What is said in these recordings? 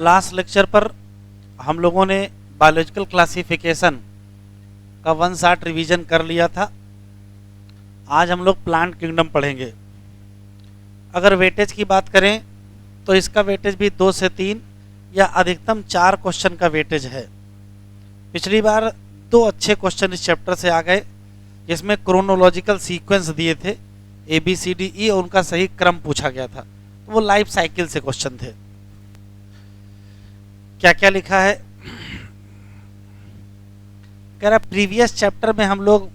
Last lecture पर हम लोगों ने बायोलॉजिकल क्लासिफिकेशन का वन शॉट रिवीजन कर लिया था। आज हम लोग प्लांट किंगडम पढ़ेंगे। अगर वेटेज की बात करें तो इसका वेटेज भी 2 से 3 या अधिकतम 4 क्वेश्चन का वेटेज है। पिछली बार 2 अच्छे क्वेश्चन इस चैप्टर से आ गए, जिसमें क्रोनोलॉजिकल सीक्वेंस दिए थे ABCDE और उनका सही क्रम पूछा गया था। तो वो लाइफ साइकिल से क्वेश्चन थे। क्या क्या लिखा है, कह रहा प्रीवियस चैप्टर में हम लोग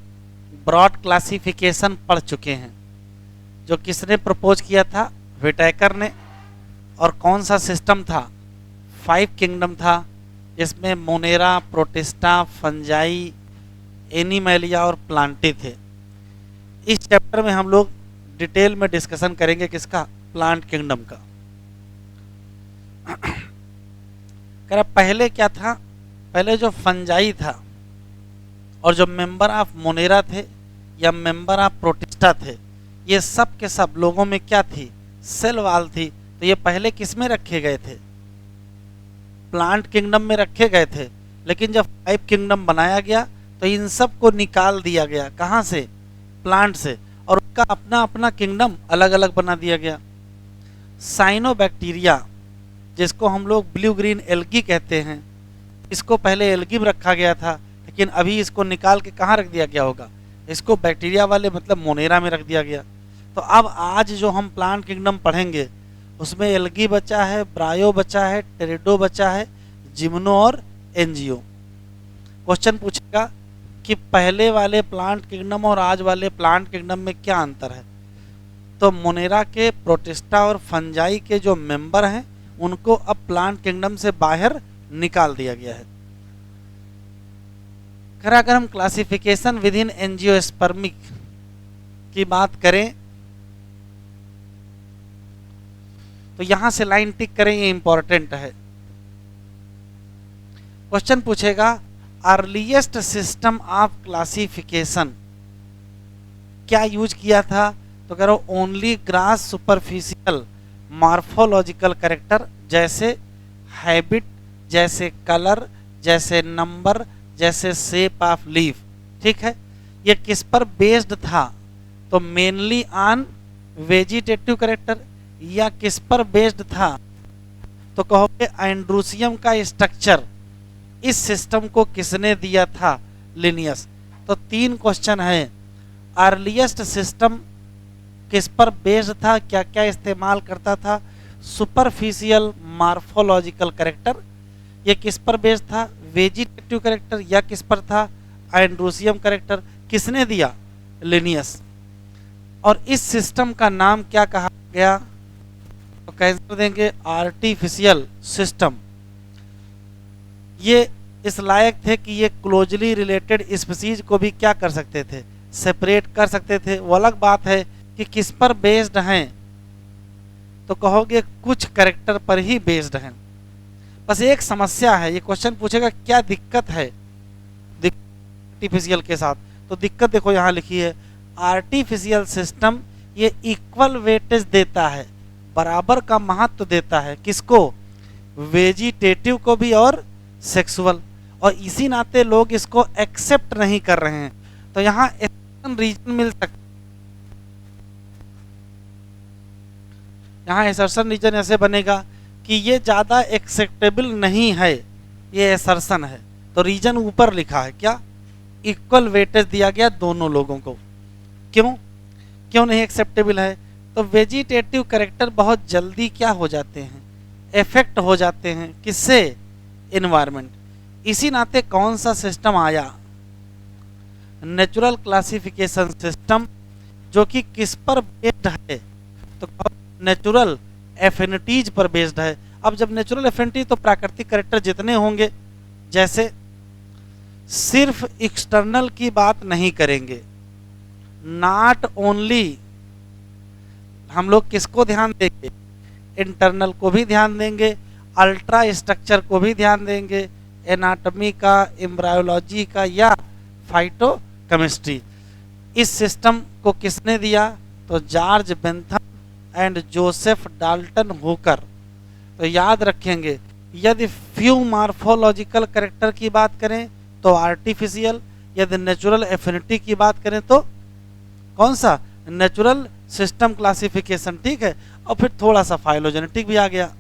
ब्रॉड क्लासिफिकेशन पढ़ चुके हैं। जो किसने प्रपोज किया था? विटेकर ने। और कौन सा सिस्टम था? 5 किंगडम था, जिसमें मोनेरा, प्रोटिस्टा, फंजाई, एनिमैलिया और प्लांटी थे। इस चैप्टर में हम लोग डिटेल में डिस्कशन करेंगे किसका? प्लांट किंगडम का। कह रहा पहले क्या था? पहले जो फंजाई था और जो मेंबर ऑफ मोनेरा थे या मेंबर ऑफ प्रोटिस्टा थे, ये सब के सब लोगों में क्या थी? सेल वॉल थी। तो ये पहले किस में रखे गए थे? प्लांट किंगडम में रखे गए थे। लेकिन जब 5 किंगडम बनाया गया तो इन सब को निकाल दिया गया। कहाँ से? प्लांट से। और उनका अपना अपना किंगडम अलग अलग बना दिया गया। साइनोबैक्टीरिया, जिसको हम लोग ब्लू ग्रीन एल्गी कहते हैं, इसको पहले एल्गी में रखा गया था, लेकिन अभी इसको निकाल के कहाँ रख दिया गया होगा? इसको बैक्टीरिया वाले मतलब मोनेरा में रख दिया गया। तो अब आज जो हम प्लांट किंगडम पढ़ेंगे उसमें एल्गी बचा है, ब्रायो बचा है, टेरिडो बचा है, जिम्नो और एनजियो। क्वेश्चन पूछेगा कि पहले वाले प्लांट किंगडम और आज वाले प्लांट किंगडम में क्या अंतर है? तो मोनेरा के, प्रोटिस्टा और फंजाई के जो मेंबर हैं उनको अब प्लांट किंगडम से बाहर निकाल दिया गया है। अगर हम क्लासिफिकेशन विद इन एंजियोस्पर्मिक की बात करें तो यहां से लाइन टिक करें, ये इंपॉर्टेंट है। क्वेश्चन पूछेगा अर्लीस्ट सिस्टम ऑफ क्लासिफिकेशन क्या यूज किया था? तो कह रहा हूं only grass superficial morphological character, जैसे हैबिट, जैसे कलर, जैसे नंबर, जैसे शेप ऑफ लीफ। ठीक है, ये किस पर बेस्ड था? तो मेनली ऑन वेजिटेटिव कैरेक्टर। या किस पर बेस्ड था? तो कहोगे एंड्रूसियम का स्ट्रक्चर। इस सिस्टम को किसने दिया था? लिनियस। तो 3 क्वेश्चन है। अर्लीस्ट सिस्टम किस पर बेस्ड था, क्या क्या इस्तेमाल करता था? Superficial morphological character. ये किस पर बेस्ड था? Vegetative character. या किस पर था? एंड्रूसियम कैरेक्टर। किसने दिया? लिनियस। और इस सिस्टम का नाम क्या कहा गया? तो कैंसर देंगे आर्टिफिशियल सिस्टम। ये इस लायक थे कि ये क्लोजली रिलेटेड स्पीसीज को भी क्या कर सकते थे? सेपरेट कर सकते थे। वो अलग बात है कि किस पर बेस्ड हैं, तो कहोगे कुछ कैरेक्टर पर ही बेस्ड हैं। बस एक समस्या है, ये क्वेश्चन पूछेगा क्या दिक्कत है आर्टिफिशियल के साथ। तो दिक्कत देखो यहाँ लिखी है, आर्टिफिशियल सिस्टम ये इक्वल वेटेज देता है, बराबर का महत्व देता है। किसको? वेजिटेटिव को भी और सेक्सुअल। और इसी नाते लोग इसको एक्सेप्ट नहीं कर रहे हैं। तो यहाँ एक्सेप्शन रीजन मिल सकता है। यहाँ एसर्शन रीजन ऐसे बनेगा कि ये ज़्यादा एक्सेप्टेबल नहीं है, ये एसर्शन है। तो रीजन ऊपर लिखा है क्या? इक्वल वेटेज दिया गया दोनों लोगों को। क्यों नहीं एक्सेप्टेबल है? तो वेजिटेटिव कैरेक्टर बहुत जल्दी क्या हो जाते हैं? इफेक्ट हो जाते हैं। किससे? एनवायरनमेंट। इसी नाते कौन सा सिस्टम आया? नेचुरल क्लासिफिकेशन सिस्टम, जो कि किस पर बेस्ड है? तो नेचुरल एफिनिटीज पर बेस्ड है। अब जब नेचुरल एफिनिटीज, तो प्राकृतिक कैरेक्टर जितने होंगे, जैसे सिर्फ एक्सटर्नल की बात नहीं करेंगे। नॉट ओनली हम लोग किसको ध्यान देंगे? इंटरनल को भी ध्यान देंगे, अल्ट्रा स्ट्रक्चर को भी ध्यान देंगे, एनाटॉमी का, एम्ब्रायोलॉजी का या फाइटोकेमिस्ट्री। इस सिस्टम को किसने दिया? तो George Bentham and Joseph Dalton Hooker. तो याद रखेंगे यदि फ्यू मार्फोलॉजिकल कैरेक्टर की बात करें तो आर्टिफिशियल, यदि नेचुरल एफिनिटी की बात करें तो कौन सा, नेचुरल सिस्टम क्लासिफिकेशन, ठीक है। और फिर थोड़ा सा फाइलोजेनेटिक भी आ गया।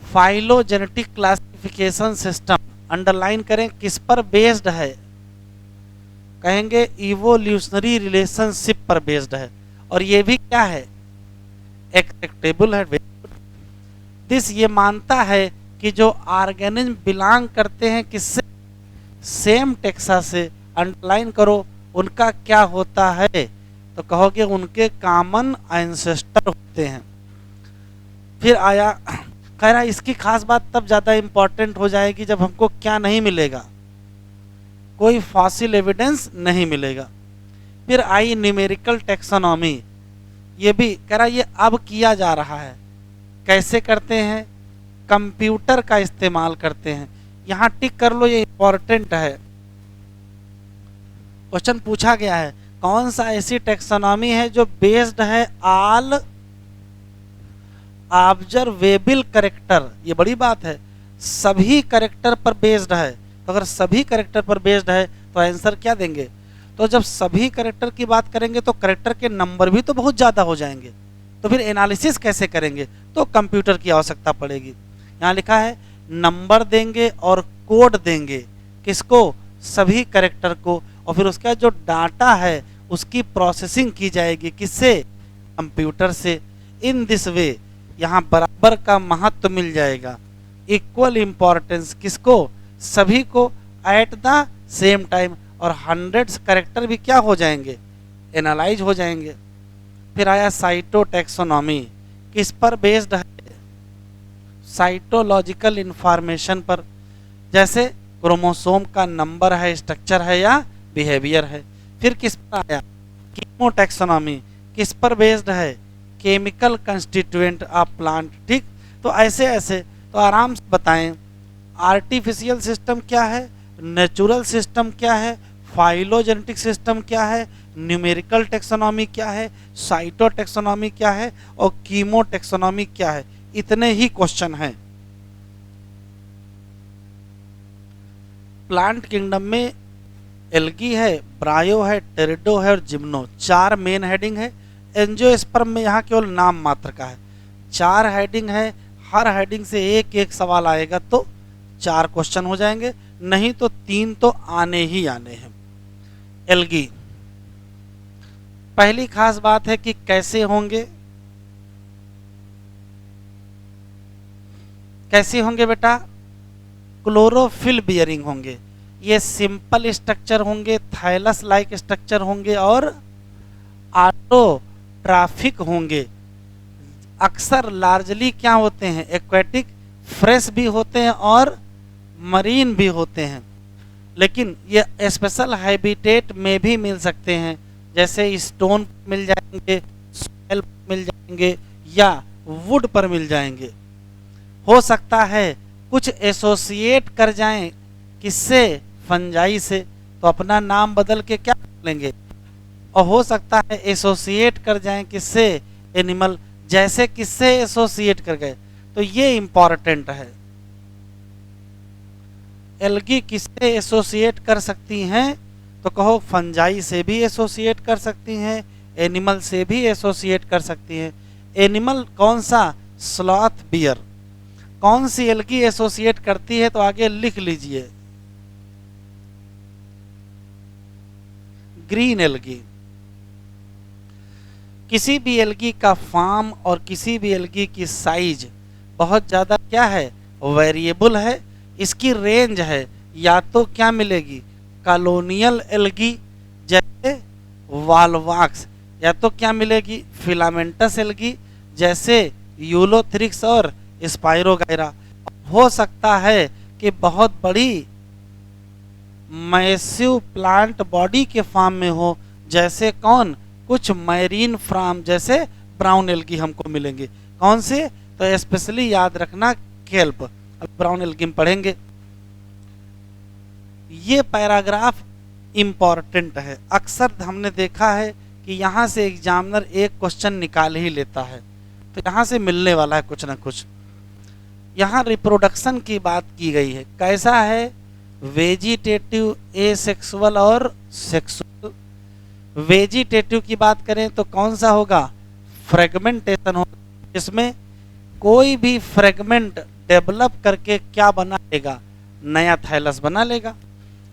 फाइलोजेनेटिक क्लासिफिकेशन सिस्टम अंडरलाइन करें, किस पर बेस्ड है, कहेंगे इवोल्यूशनरी रिलेशनशिप पर बेस्ड है। और ये भी क्या है, एक्सेप्टेबल है। दिस ये मानता है कि जो ऑर्गेनिज्म बिलोंग करते हैं किससे, सेम टेक्सा से, अंडरलाइन करो उनका क्या होता है, तो कहोगे उनके कॉमन एंसेस्टर होते हैं। फिर आया, कह रहा इसकी खास बात तब ज़्यादा इंपॉर्टेंट हो जाएगी जब हमको क्या नहीं मिलेगा, कोई फॉसिल एविडेंस नहीं मिलेगा। फिर आई न्यूमेरिकल टेक्सोनॉमी, ये भी कह रहा ये अब किया जा रहा है। कैसे करते हैं, कंप्यूटर का इस्तेमाल करते हैं। यहाँ टिक कर लो, ये इंपॉर्टेंट है। क्वेश्चन पूछा गया है कौन सा ऐसी टेक्सोनॉमी है जो बेस्ड है ऑल ऑब्जर्वेबल कैरेक्टर, ये बड़ी बात है, सभी कैरेक्टर पर बेस्ड है। तो अगर सभी कैरेक्टर पर बेस्ड है तो आंसर क्या देंगे, तो जब सभी कैरेक्टर की बात करेंगे तो कैरेक्टर के नंबर भी तो बहुत ज़्यादा हो जाएंगे, तो फिर एनालिसिस कैसे करेंगे, तो कंप्यूटर की आवश्यकता पड़ेगी। यहाँ लिखा है नंबर देंगे और कोड देंगे, किसको, सभी कैरेक्टर को, और फिर उसका जो डाटा है उसकी प्रोसेसिंग की जाएगी, किससे, कंप्यूटर से। इन दिस वे यहाँ बराबर का महत्व मिल जाएगा, इक्वल इम्पोर्टेंस, किसको, सभी को, एट द सेम टाइम, और हंड्रेड्स कैरेक्टर भी क्या हो जाएंगे, एनालाइज हो जाएंगे। फिर आया साइटोटैक्सोनॉमी, किस पर बेस्ड है, साइटोलॉजिकल इंफॉर्मेशन पर, जैसे क्रोमोसोम का नंबर है, स्ट्रक्चर है या बिहेवियर है। फिर किस पर आया, कीमोटैक्सोनॉमी, किस पर बेस्ड है, केमिकल कंस्टिट्यूएंट ऑफ प्लांट, ठीक। तो ऐसे ऐसे तो आराम से बताएं, आर्टिफिशियल सिस्टम क्या है, नेचुरल सिस्टम क्या है, फाइलोजेनेटिक सिस्टम क्या है, न्यूमेरिकल टेक्सोनॉमी क्या है, साइटोटैक्सोनॉमी क्या है, और कीमोटैक्सोनॉमी क्या है। इतने ही क्वेश्चन हैं। प्लांट किंगडम में एल्गी है, ब्रायो है, टेरिडो है और जिम्नो, 4 मेन हेडिंग है। एंजियोस्पर्म में यहाँ केवल नाम मात्र का है, 4 हेडिंग है, हर हेडिंग से एक एक सवाल आएगा तो 4 क्वेश्चन हो जाएंगे, नहीं तो 3 तो आने ही आने हैं। एल्गी, पहली खास बात है कि कैसे होंगे, कैसे होंगे बेटा, क्लोरोफिल बियरिंग होंगे। ये सिंपल स्ट्रक्चर होंगे, थाइलस लाइक स्ट्रक्चर होंगे और ऑटोट्राफिक होंगे। अक्सर लार्जली क्या होते हैं, एक्वेटिक, फ्रेश भी होते हैं और मरीन भी होते हैं, लेकिन ये स्पेशल हैबिटेट में भी मिल सकते हैं, जैसे स्टोन मिल जाएंगे, सॉइल मिल जाएंगे या वुड पर मिल जाएंगे। हो सकता है कुछ एसोसिएट कर जाएं, किससे, फंजाई से, तो अपना नाम बदल के क्या लेंगे, और हो सकता है एसोसिएट कर जाएं किससे, एनिमल, जैसे किससे एसोसिएट कर गए, तो ये इंपॉर्टेंट है। एल्गी किससे एसोसिएट कर सकती हैं, तो कहो फंजाई से भी एसोसिएट कर सकती हैं, एनिमल से भी एसोसिएट कर सकती हैं। एनिमल कौन सा, स्लॉथ बियर। कौन सी एल्गी एसोसिएट करती है, तो आगे लिख लीजिए, ग्रीन एल्गी। किसी भी एल्गी का फॉर्म और किसी भी एल्गी की साइज बहुत ज़्यादा क्या है, वेरिएबल है। इसकी रेंज है, या तो क्या मिलेगी, कॉलोनियल एल्गी जैसे वाल्वाक्स, या तो क्या मिलेगी, फिलामेंटस एल्गी जैसे यूलोथ्रिक्स और स्पाइरोगाइरा। हो सकता है कि बहुत बड़ी मैसिव प्लांट बॉडी के फॉर्म में हो, जैसे कौन, कुछ मैरीन फ्राम जैसे ब्राउन एल्गी हमको मिलेंगे। कौन से, तो स्पेशली याद रखना केल्प, अब ब्राउन एल्गी में पढ़ेंगे। ये पैराग्राफ इम्पॉर्टेंट है, अक्सर हमने देखा है कि यहाँ से एग्जामिनर एक क्वेश्चन निकाल ही लेता है। तो यहाँ से मिलने वाला है कुछ ना कुछ। यहाँ रिप्रोडक्शन की बात की गई है, कैसा है, वेजिटेटिव, एसेक्सुअल और सेक्सुअल। वेजिटेटिव की बात करें तो कौन सा होगा, फ्रेगमेंटेशन होगा, इसमें कोई भी फ्रेगमेंट डेवलप करके क्या बना लेगा, नया थाइलस बना लेगा।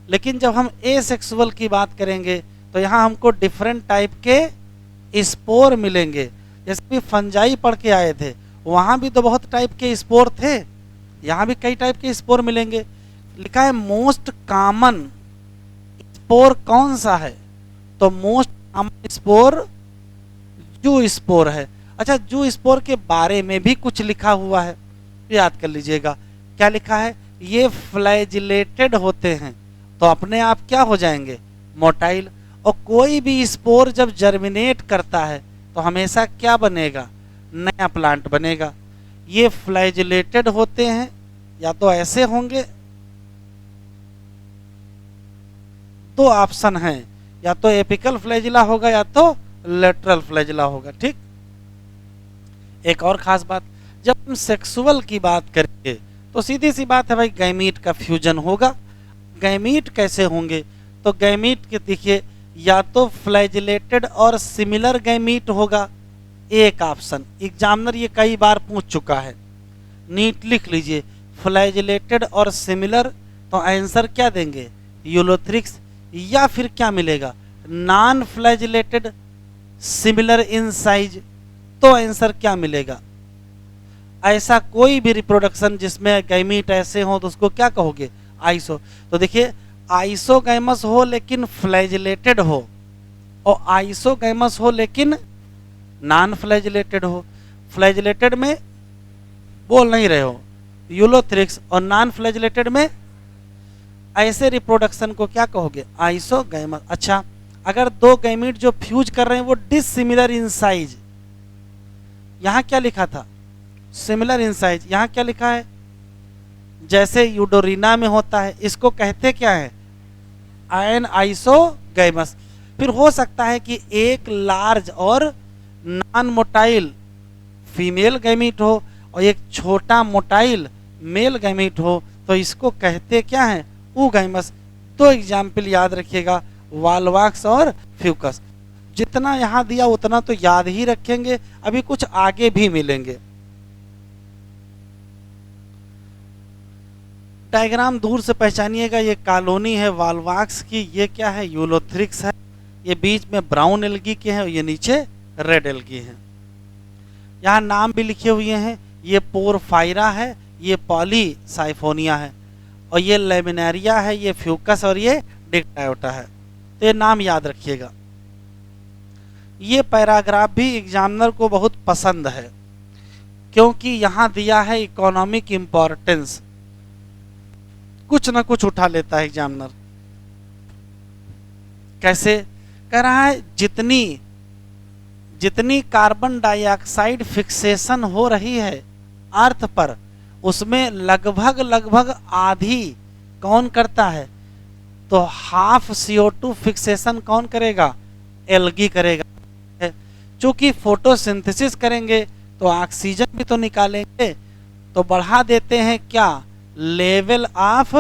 लेकिन जब हम एसेक्सुअल की बात करेंगे तो यहाँ हमको डिफरेंट टाइप के स्पोर मिलेंगे। जैसे भी फंजाई पढ़ के आए थे, वहाँ भी तो बहुत टाइप के स्पोर थे, यहाँ भी कई टाइप के स्पोर मिलेंगे। लिखा है मोस्ट कॉमन स्पोर कौन सा है, तो मोस्ट कॉमन स्पोर जू स्पोर है। अच्छा, जू स्पोर के बारे में भी कुछ लिखा हुआ है, याद कर लीजिएगा। क्या लिखा है, ये फ्लैजिलेटेड होते हैं तो अपने आप क्या हो जाएंगे, मोटाइल। और कोई भी स्पोर जब जर्मिनेट करता है तो हमेशा क्या बनेगा, नया प्लांट बनेगा। ये फ्लैजिलेटेड होते हैं, या तो ऐसे होंगे, दो ऑप्शन हैं, या तो एपिकल फ्लैजिला होगा या तो लेटरल फ्लैजिला होगा। ठीक, एक और खास बात, जब हम सेक्सुअल की बात करेंगे तो सीधी सी बात है भाई, गैमीट का फ्यूजन होगा। गैमीट कैसे होंगे, तो गैमीट के देखिए, या तो फ्लैजिलेटेड और सिमिलर गैमीट होगा, एक ऑप्शन। एग्जामिनर ये कई बार पूछ चुका है, नीट लिख लीजिए, फ्लैजिलेटेड और सिमिलर, तो आंसर क्या देंगे, यूलोथ्रिक्स। या फिर क्या मिलेगा, non flagellated similar in size, तो आंसर क्या मिलेगा। ऐसा कोई भी रिप्रोडक्शन जिसमें गैमीट ऐसे हो तो उसको क्या कहोगे, आइसो। तो देखिए, आइसोगैमस हो लेकिन फ्लैजिलेटेड हो, और आइसोगैमस हो लेकिन नॉन फ्लैजिलेटेड हो। फ्लैजिलेटेड में बोल नहीं रहे हो, यूलोथ्रिक्स, और नॉन फ्लैजिलेटेड में, ऐसे रिप्रोडक्शन को क्या कहोगे, आइसोगैमस। अच्छा, अगर दो गैमीट जो फ्यूज कर रहे हैं वो डिसिमिलर इन साइज, यहाँ क्या लिखा था, सिमिलर इन साइज, यहाँ क्या लिखा है, जैसे यूडोरिना में होता है, इसको कहते क्या है, एन आइसोगैमस। फिर हो सकता है कि एक लार्ज और नॉन मोटाइल फीमेल गैमीट हो और एक छोटा मोटाइल मेल गैमीट हो, तो इसको कहते क्या है, ऊगैमस। दो एग्जाम्पल याद रखिएगा, वाल्वाक्स और फ्यूकस। जितना यहाँ दिया उतना तो याद ही रखेंगे, अभी कुछ आगे भी मिलेंगे। डायग्राम दूर से पहचानिएगा, ये कॉलोनी है वाल्वाक्स की, ये क्या है, यूलोथ्रिक्स है, ये बीच में ब्राउन एल्गी के हैं और ये नीचे रेड एल्गी हैं। यहाँ नाम भी लिखे हुए हैं, ये पोरफायरा है, ये पॉलीसाइफोनिया है, और ये लेमिनेरिया है, ये फ्यूकस और ये डिक्टायोटा है। तो ये नाम याद रखिएगा। ये पैराग्राफ भी एग्जामिनर को बहुत पसंद है, क्योंकि यहाँ दिया है इकोनॉमिक इंपॉर्टेंस, कुछ ना कुछ उठा लेता है एग्जामिनर। कैसे कह रहा है, जितनी जितनी कार्बन डाइऑक्साइड फिक्सेशन हो रही है अर्थ पर, उसमें लगभग लगभग आधी कौन करता है, तो हाफ CO2 फिक्सेशन कौन करेगा, एल्गी करेगा। चूंकि फोटोसिंथेसिस करेंगे तो ऑक्सीजन भी तो निकालेंगे, तो बढ़ा देते हैं क्या, लेवल ऑफ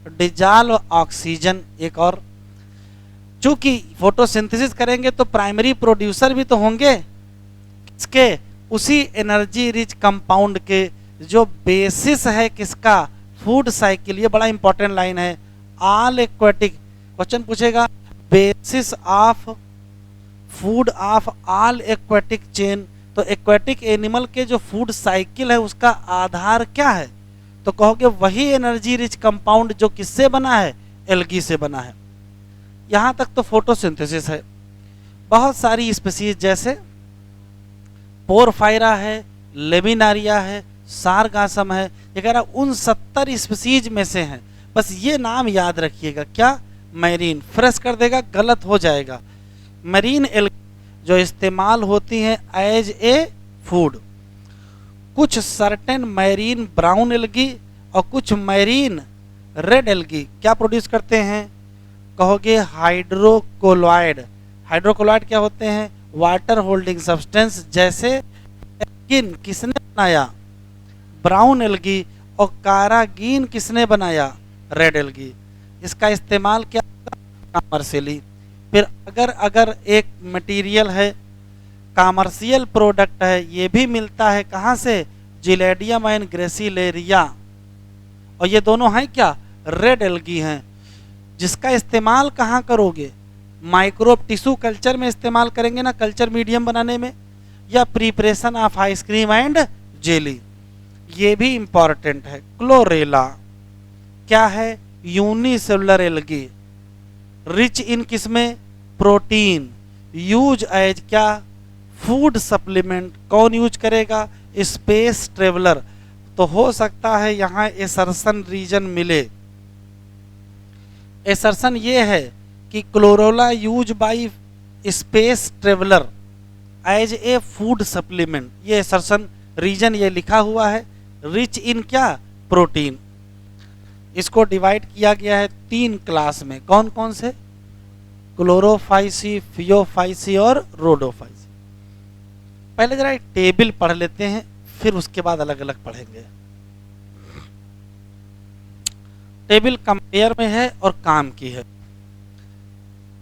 डिजॉल्व ऑक्सीजन। एक और, चूंकि फोटोसिंथेसिस करेंगे तो प्राइमरी प्रोड्यूसर भी तो होंगे इसके, उसी एनर्जी रिच कंपाउंड के जो बेसिस है किसका, फूड साइकिल। ये बड़ा इंपॉर्टेंट लाइन है, ऑल एक्वेटिक, क्वेश्चन पूछेगा, basis of food of all aquatic chain. तो एक्वेटिक एनिमल के जो फूड साइकिल है उसका आधार क्या है, तो कहोगे वही एनर्जी रिच कंपाउंड जो किससे बना है, एल्गी से बना है। यहाँ तक तो फोटोसिंथेसिस है। बहुत सारी स्पीसीज जैसे पोरफायरा है, लेमिनारिया है, सारगासम है, वगैरह, उन 70 स्पीसीज में से हैं। बस ये नाम याद रखिएगा, क्या, मैरीन। फ्रेश कर देगा, गलत हो जाएगा। मैरीन एल्गी जो इस्तेमाल होती हैं एज ए फूड। कुछ सर्टेन मैरीन ब्राउन एल्गी और कुछ मैरीन रेड एल्गी क्या प्रोड्यूस करते हैं, कहोगे हाइड्रोकोलॉइड। हाइड्रोकोलॉइड क्या होते हैं, वाटर होल्डिंग सब्सटेंस, जैसे एल्गिन किसने बनाया? Brown algae. और कारागीन किसने बनाया? Red algae. इसका इस्तेमाल क्या कमर्शियली। फिर अगर एक मटेरियल है, कमर्शियल प्रोडक्ट है, ये भी मिलता है कहाँ से? Gelidium and gracilaria. और ये दोनों हैं क्या? रेड एल्गी हैं। जिसका इस्तेमाल कहाँ करोगे? माइक्रोब टिश्यू कल्चर में इस्तेमाल करेंगे ना, कल्चर मीडियम बनाने में, या preparation of ice cream and jelly. ये भी इंपॉर्टेंट है। क्लोरेला क्या है? यूनिसेलुलर एल्गी, रिच इन किसमें? प्रोटीन, यूज एज क्या? Food supplement. कौन यूज करेगा? Space traveller. तो हो सकता है यहाँ एसर्शन रीजन मिले। एसर्शन ये है कि chlorella use by space traveller as a food supplement. ये एसर्शन रीजन ये लिखा हुआ है। रिच इन क्या? प्रोटीन। इसको डिवाइड किया गया है 3 क्लास में। कौन कौन से? क्लोरोफाइसी, फियोफाइसी और रोडोफाइसी। पहले जरा एक टेबल पढ़ लेते हैं, फिर उसके बाद अलग अलग पढ़ेंगे। टेबल कंपेयर में है और काम की है।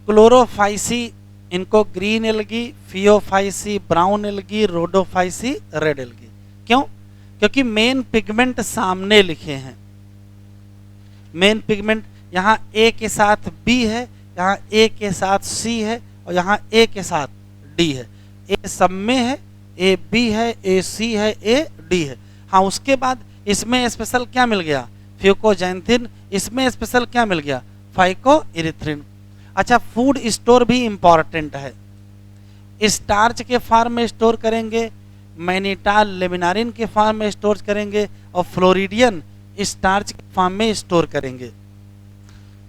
क्लोरोफाइसी, इनको green algae, Phaeophyceae brown algae, Rhodophyceae red algae. क्यों? क्योंकि मेन पिगमेंट सामने लिखे हैं। मेन पिगमेंट यहाँ ए के साथ बी है, यहाँ ए के साथ सी है, और यहाँ ए के साथ डी है। ए सब में है, ए बी है, ए सी है, ए डी है। हाँ, उसके बाद इसमें स्पेशल क्या मिल गया? फ्यूकोजैंथिन। इसमें स्पेशल क्या मिल गया? फाइकोइरिथ्रिन। अच्छा, फूड स्टोर भी इंपॉर्टेंट है। स्टार्च के फॉर्म में स्टोर करेंगे, मैनिटाल लेमिनारिन के फॉर्म में स्टोर करेंगे, और फ्लोरिडियन स्टार्च के फॉर्म में स्टोर करेंगे।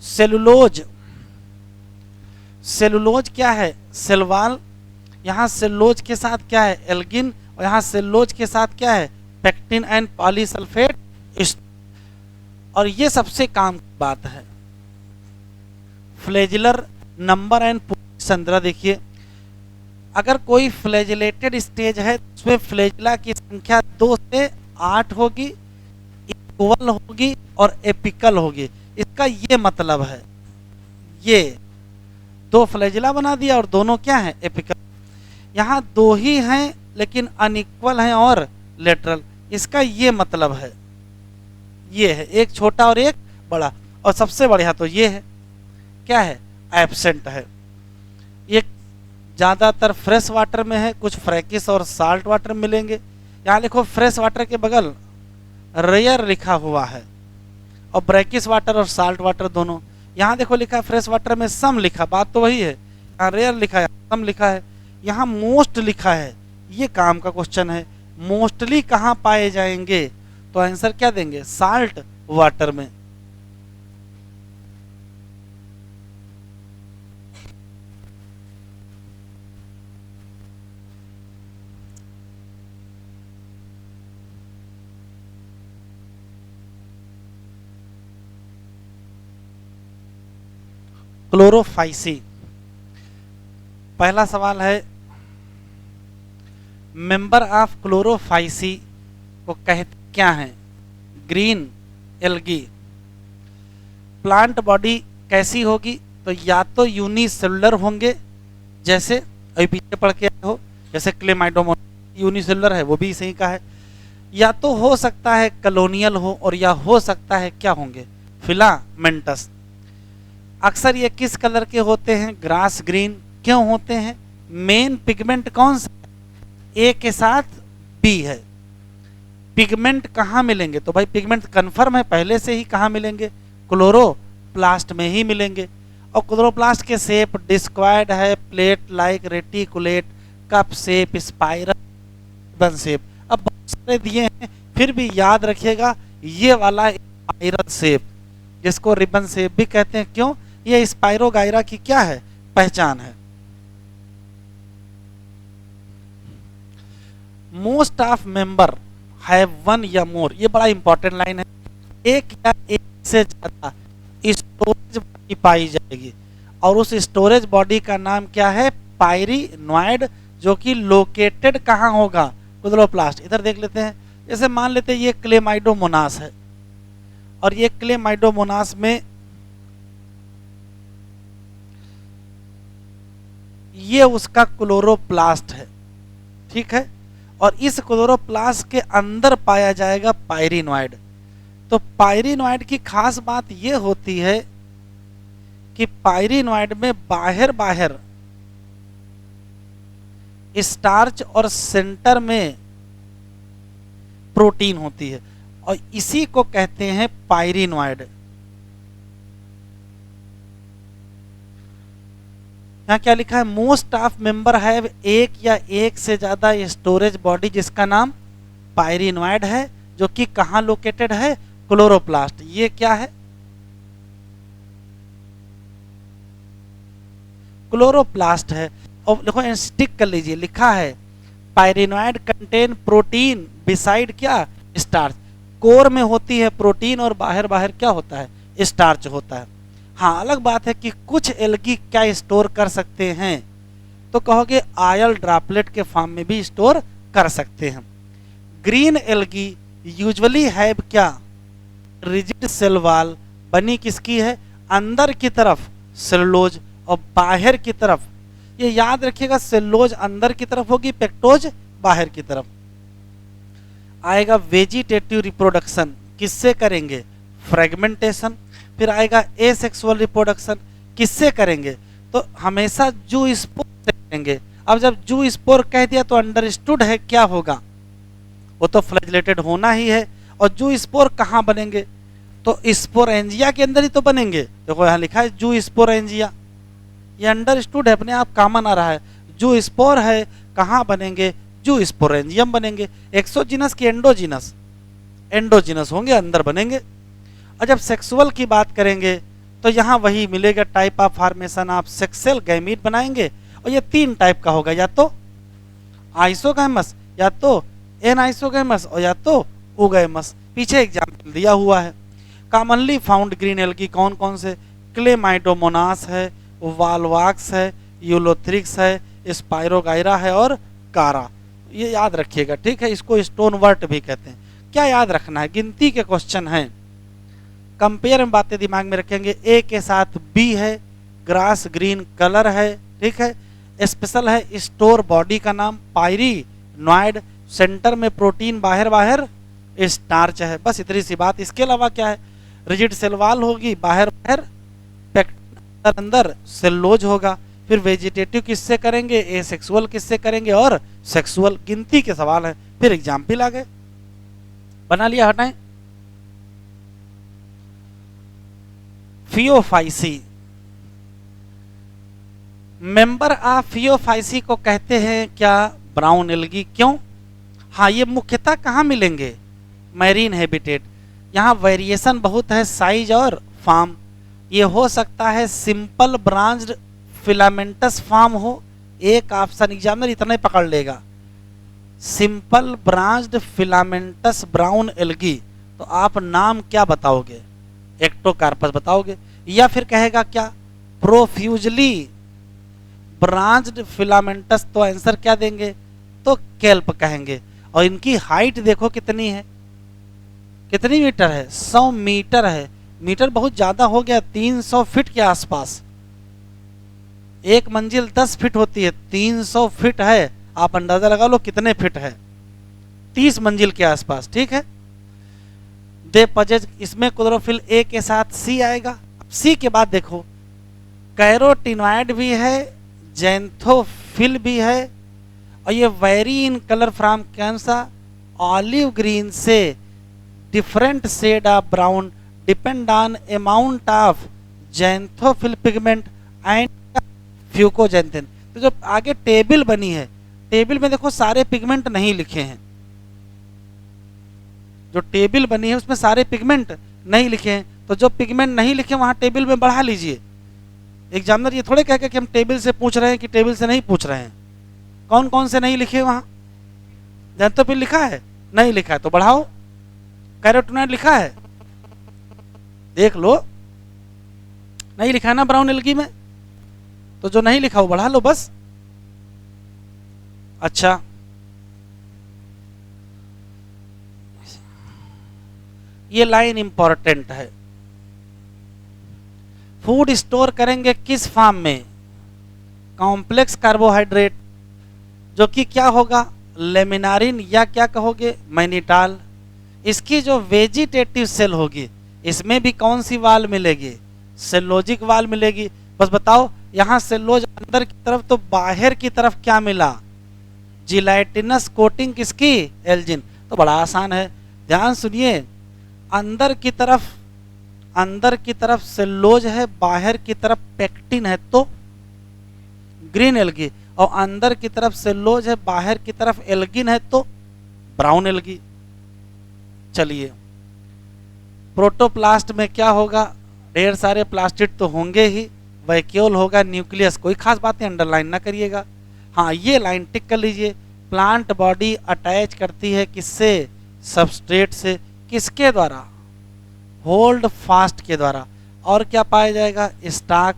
सेलुलोज, सेलुलोज क्या है? सेलवाल। यहाँ सेलुलोज के साथ क्या है? एल्गिन। और यहाँ सेलुलोज के साथ क्या है? Pectin and polysulphate. और ये सबसे काम की बात है। Flagellar number and position. जरा देखिए, अगर कोई फ्लैजिलेटेड स्टेज है, उसमें फ्लैजिला की संख्या 2 से 8 होगी, इक्वल होगी और एपिकल होगी। इसका ये मतलब है, ये 2 फ्लैजिला बना दिया और दोनों क्या है? एपिकल। यहाँ 2 ही हैं लेकिन अनइक्वल हैं और लेटरल। इसका ये मतलब है, ये है एक छोटा और एक बड़ा। और सबसे बढ़िया तो ये है, क्या है? एब्सेंट है। ये ज़्यादातर फ्रेश वाटर में है, कुछ फ्रैकिस और साल्ट वाटर मिलेंगे। यहाँ लिखो फ्रेश वाटर के बगल रेयर लिखा हुआ है, और ब्रैकिस वाटर और साल्ट वाटर दोनों। यहाँ देखो लिखा फ्रेश वाटर में सम लिखा, बात तो वही है। यहाँ रेयर लिखा है, सम लिखा है, यहाँ मोस्ट लिखा है। ये काम का क्वेश्चन है, मोस्टली कहाँ पाए जाएंगे? तो आंसर क्या देंगे? साल्ट वाटर में। क्लोरोफाइसी, पहला सवाल है, मेंबर ऑफ क्लोरोफाइसी को कहते क्या हैं? Green algae. प्लांट बॉडी कैसी होगी? तो या तो यूनिसेलुलर होंगे, जैसे अभी पीछे पढ़ के आए हो, जैसे क्लेमाइडोमोनास यूनिसेलुलर है, वो भी सही का है। या तो हो सकता है कॉलोनियल हो, और या हो सकता है क्या होंगे? फिलामेंटस। अक्सर ये किस कलर के होते हैं? Grass green. क्यों होते हैं? मेन पिगमेंट कौन सा? ए के साथ बी है। पिगमेंट कहाँ मिलेंगे? तो भाई पिगमेंट कंफर्म है पहले से ही, कहाँ मिलेंगे? क्लोरोप्लास्ट में ही मिलेंगे। और क्लोरोप्लास्ट के शेप डिस्क्वायर्ड है, plate like, reticulate, cup shape, spiral, ribbon shape. अब बहुत सारे दिए हैं, फिर भी याद रखिएगा ये वाला स्पाइरल शेप, जिसको रिबन शेप भी कहते हैं। क्यों? ये स्पाइरोगायरा की क्या है? पहचान है। मोस्ट ऑफ मेंबर हैव 1 या मोर, ये बड़ा इंपॉर्टेंट लाइन है। एक या एक से ज्यादा स्टोरेज बॉडी पाई जाएगी, और उस स्टोरेज बॉडी का नाम क्या है? पायरिनॉइड, जो कि लोकेटेड कहाँ होगा? क्लोरोप्लास्ट। इधर देख लेते हैं, जैसे मान लेते हैं ये क्लेमाइडोमोनास है और ये क्लेमाइडोमोनास में ये उसका क्लोरोप्लास्ट है, ठीक है। और इस क्लोरोप्लास्ट के अंदर पाया जाएगा पायरिनॉइड। तो पायरिनॉइड की खास बात ये होती है कि पायरिनॉइड में बाहर बाहर स्टार्च और सेंटर में प्रोटीन होती है और इसी को कहते हैं पायरिनॉइड। यहाँ क्या लिखा है, मोस्ट ऑफ मेंबर हैव एक या एक से ज्यादा स्टोरेज बॉडी जिसका नाम पायरिनॉइड है, जो कि कहाँ लोकेटेड है, क्लोरोप्लास्ट। ये क्या है, क्लोरोप्लास्ट है। और देखो स्टिक कर लीजिए, लिखा है पायरिनॉइड कंटेन प्रोटीन बिसाइड क्या, स्टार्च। कोर में होती है प्रोटीन और बाहर बाहर क्या होता है, स्टार्च होता है। हाँ, अलग बात है कि कुछ एल्गी क्या स्टोर कर सकते हैं, तो कहोगे ऑयल ड्रॉपलेट के फॉर्म में भी स्टोर कर सकते हैं। ग्रीन एल्गी यूजुअली हैव क्या, रिजिड सेल वॉल, बनी किसकी है, अंदर की तरफ सेलुलोज और बाहर की तरफ, ये याद रखिएगा, सेलुलोज अंदर की तरफ होगी, पेक्टोज बाहर की तरफ आएगा। वेजिटेटिव रिप्रोडक्शन किससे करेंगे, फ्रेगमेंटेशन। फिर आएगा एसेक्सुअल रिप्रोडक्शन, किससे करेंगे, तो हमेशा जू स्पोर से करेंगे। अब जब जू स्पोर कह दिया तो अंडरस्टूड है क्या होगा, वो तो फ्लैजेलेटेड होना ही है। और जू स्पोर कहाँ बनेंगे, तो स्पोरेंजिया के अंदर ही तो बनेंगे। देखो यहाँ लिखा है जू स्पोरेंजिया, ये अंडरस्टूड है, अपने आप कॉमन आ रहा है। जू स्पोर है, कहाँ बनेंगे, जू स्पोरेंजियम बनेंगे। एक्सोजिनस की एंडोजिनस, एंडोजिनस होंगे, अंदर बनेंगे। और जब सेक्सुअल की बात करेंगे तो यहाँ वही मिलेगा, टाइप ऑफ फॉर्मेशन आप सेक्सुअल गैमीट बनाएंगे। और ये तीन टाइप का होगा, या तो आइसोगैमस, या तो एनाइसोगैमस, और या तो ओगैमस। पीछे एग्जाम्पल दिया हुआ है। कॉमनली फाउंड ग्रीन एल्गी कौन कौन से, क्लेमाइडोमोनास है, वालवाक्स है, यूलोथ्रिक्स है, स्पाइरोगाइरा है और कारा। ये याद रखिएगा, ठीक है। इसको स्टोन वर्ट भी कहते हैं। क्या याद रखना है, गिनती के क्वेश्चन हैं, कंपेयर में बातें दिमाग में रखेंगे। ए के साथ बी है, ग्रास ग्रीन कलर है, ठीक है। स्पेशल है, स्टोर बॉडी का नाम पायरिनॉइड, सेंटर में प्रोटीन, बाहर बाहर स्टार्च है। बस इतनी सी बात, इसके अलावा क्या है, रिजिड सेल वॉल होगी, बाहर बाहर अंदर सेलुलोज होगा। फिर वेजिटेटिव किससे करेंगे, एसेक्सुअल किससे करेंगे और सेक्सुअल। गिनती के सवाल है। फिर एग्जाम्पल आ गए, बना लिया, हटाएं। फियोफाइसी, मेंबर ऑफ फियोफाइसी को कहते हैं क्या, ब्राउन एल्गी। क्यों, हाँ, ये मुख्यतः कहाँ मिलेंगे, मैरीन हैबिटेट। यहाँ वेरिएशन बहुत है, साइज और फॉर्म। ये हो सकता है सिंपल ब्रांच्ड फिलामेंटस फॉर्म हो, एक ऑप्शन एग्जामिनर इतना ही पकड़ लेगा, simple branched filamentous brown algae. तो आप नाम क्या बताओगे, एक्टोकार्पस बताओगे, या फिर कहेगा क्या, प्रोफ्यूजली ब्रांच्ड फिलामेंटस। तो आंसर क्या देंगे, तो केल्प कहेंगे। और इनकी हाइट देखो कितनी है, कितनी मीटर है, 100 मीटर है। मीटर बहुत ज्यादा हो गया, 300 फीट के आसपास। एक मंजिल 10 फीट होती है, 300 फीट है, आप अंदाजा लगा लो कितने फीट है, 30 मंजिल के आसपास, ठीक है। दे पजेज, इसमें क्लोरोफिल ए के साथ सी आएगा। सी के बाद देखो कैरोटिनॉइड भी है, जैंथोफिल भी है, और ये वेरी इन कलर फ्रॉम कौन सा, ऑलिव ग्रीन से different shade of brown, depend on amount of xanthophyll pigment and fucoxanthin. तो जब आगे टेबल बनी है, टेबल में देखो सारे पिगमेंट नहीं लिखे हैं, जो टेबल बनी है उसमें सारे पिगमेंट नहीं लिखे हैं। तो जो पिगमेंट नहीं लिखे वहां टेबल में बढ़ा लीजिए। एग्जामिनर ये थोड़े कह के कि हम टेबल से पूछ रहे हैं कि टेबल से नहीं पूछ रहे हैं। कौन कौन से नहीं लिखे वहां, जैंथोफिल लिखा है, नहीं लिखा है तो बढ़ाओ। कैरोटिनॉइड लिखा है, देख लो, नहीं लिखा है ना ब्राउन एल्गी में, तो जो नहीं लिखा वो बढ़ा लो बस। अच्छा, ये लाइन इंपॉर्टेंट है। फूड स्टोर करेंगे किस फॉर्म में? कॉम्प्लेक्स कार्बोहाइड्रेट, जो कि क्या होगा? लेमिनारिन या क्या कहोगे? मैनिटाल। इसकी जो वेजिटेटिव सेल होगी इसमें भी कौन सी वाल मिलेगी? सेलोजिक वाल मिलेगी। बस बताओ, यहाँ सेलोज अंदर की तरफ तो बाहर की तरफ क्या मिला? जिलाइटिनस कोटिंग किसकी? एल्जिन। तो बड़ा आसान है, ध्यान सुनिए। अंदर की तरफ सेलोज है, बाहर की तरफ पेक्टिन है तो ग्रीन एल्गी, और अंदर की तरफ सेलोज है, बाहर की तरफ एल्गिन है तो ब्राउन एल्गी। चलिए, प्रोटोप्लास्ट में क्या होगा? ढेर सारे प्लास्टिड तो होंगे ही, वैक्यूल होगा, न्यूक्लियस। कोई खास बातें अंडरलाइन ना करिएगा। हाँ, ये लाइन टिक कर लीजिए। प्लांट बॉडी अटैच करती है किससे? सबस्ट्रेट से। किसके द्वारा? होल्ड फास्ट के द्वारा। और क्या पाया जाएगा? स्टाक।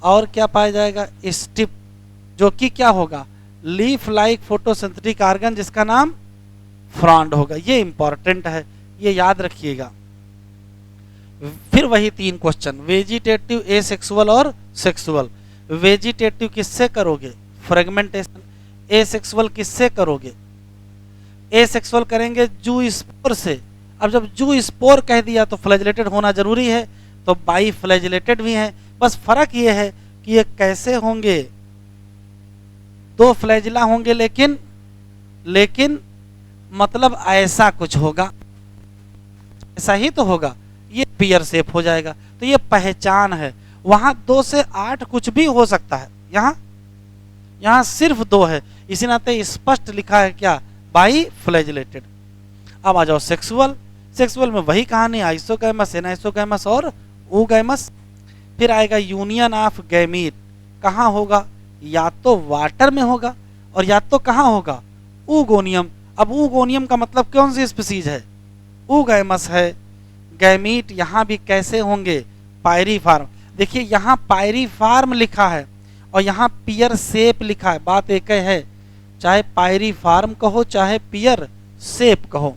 और क्या पाया जाएगा? स्टिप, जो कि क्या होगा? लीफ लाइक फोटोसिंथेटिक ऑर्गन, जिसका नाम फ्रॉन्ड होगा। ये इंपॉर्टेंट है, ये याद रखिएगा। फिर वही 3 क्वेश्चन, वेजिटेटिव, एसेक्सुअल और सेक्सुअल। वेजिटेटिव किससे करोगे? फ्रेगमेंटेशन। एसेक्सुअल किससे करोगे? एसेक्सुअल करेंगे जू स्पोर से। अब जब जू स्पोर कह दिया तो फ्लैजिलेटेड होना जरूरी है, तो बाई फ्लैजिलेटेड भी है। बस फर्क ये है कि ये कैसे होंगे? 2 फ्लैजिला होंगे, लेकिन मतलब ऐसा कुछ होगा, ऐसा ही तो होगा। ये पियर शेप हो जाएगा, तो ये पहचान है। वहां 2 से 8 कुछ भी हो सकता है, यहाँ सिर्फ 2 है, इसी नाते स्पष्ट लिखा है क्या? By flagellated. अब आ जाओ सेक्सुअल। सेक्सुअल में वही कहानी, आइसोगैमस, एनाइसोगैमस और ooगैमस। फिर आएगा यूनियन ऑफ गैमीट। कहाँ होगा? या तो वाटर में होगा, और या तो कहाँ होगा? ooगोनियम। अब ooगोनियम का मतलब कौन सी स्पीसीज है? ooगैमस है। गैमीट यहाँ भी कैसे होंगे? पायरीफार्म। देखिए, यहाँ पायरीफार्म लिखा है और यहाँ पियर शेप लिखा है। बात एक है, चाहे पायरीफार्म कहो चाहे पियर शेप कहो।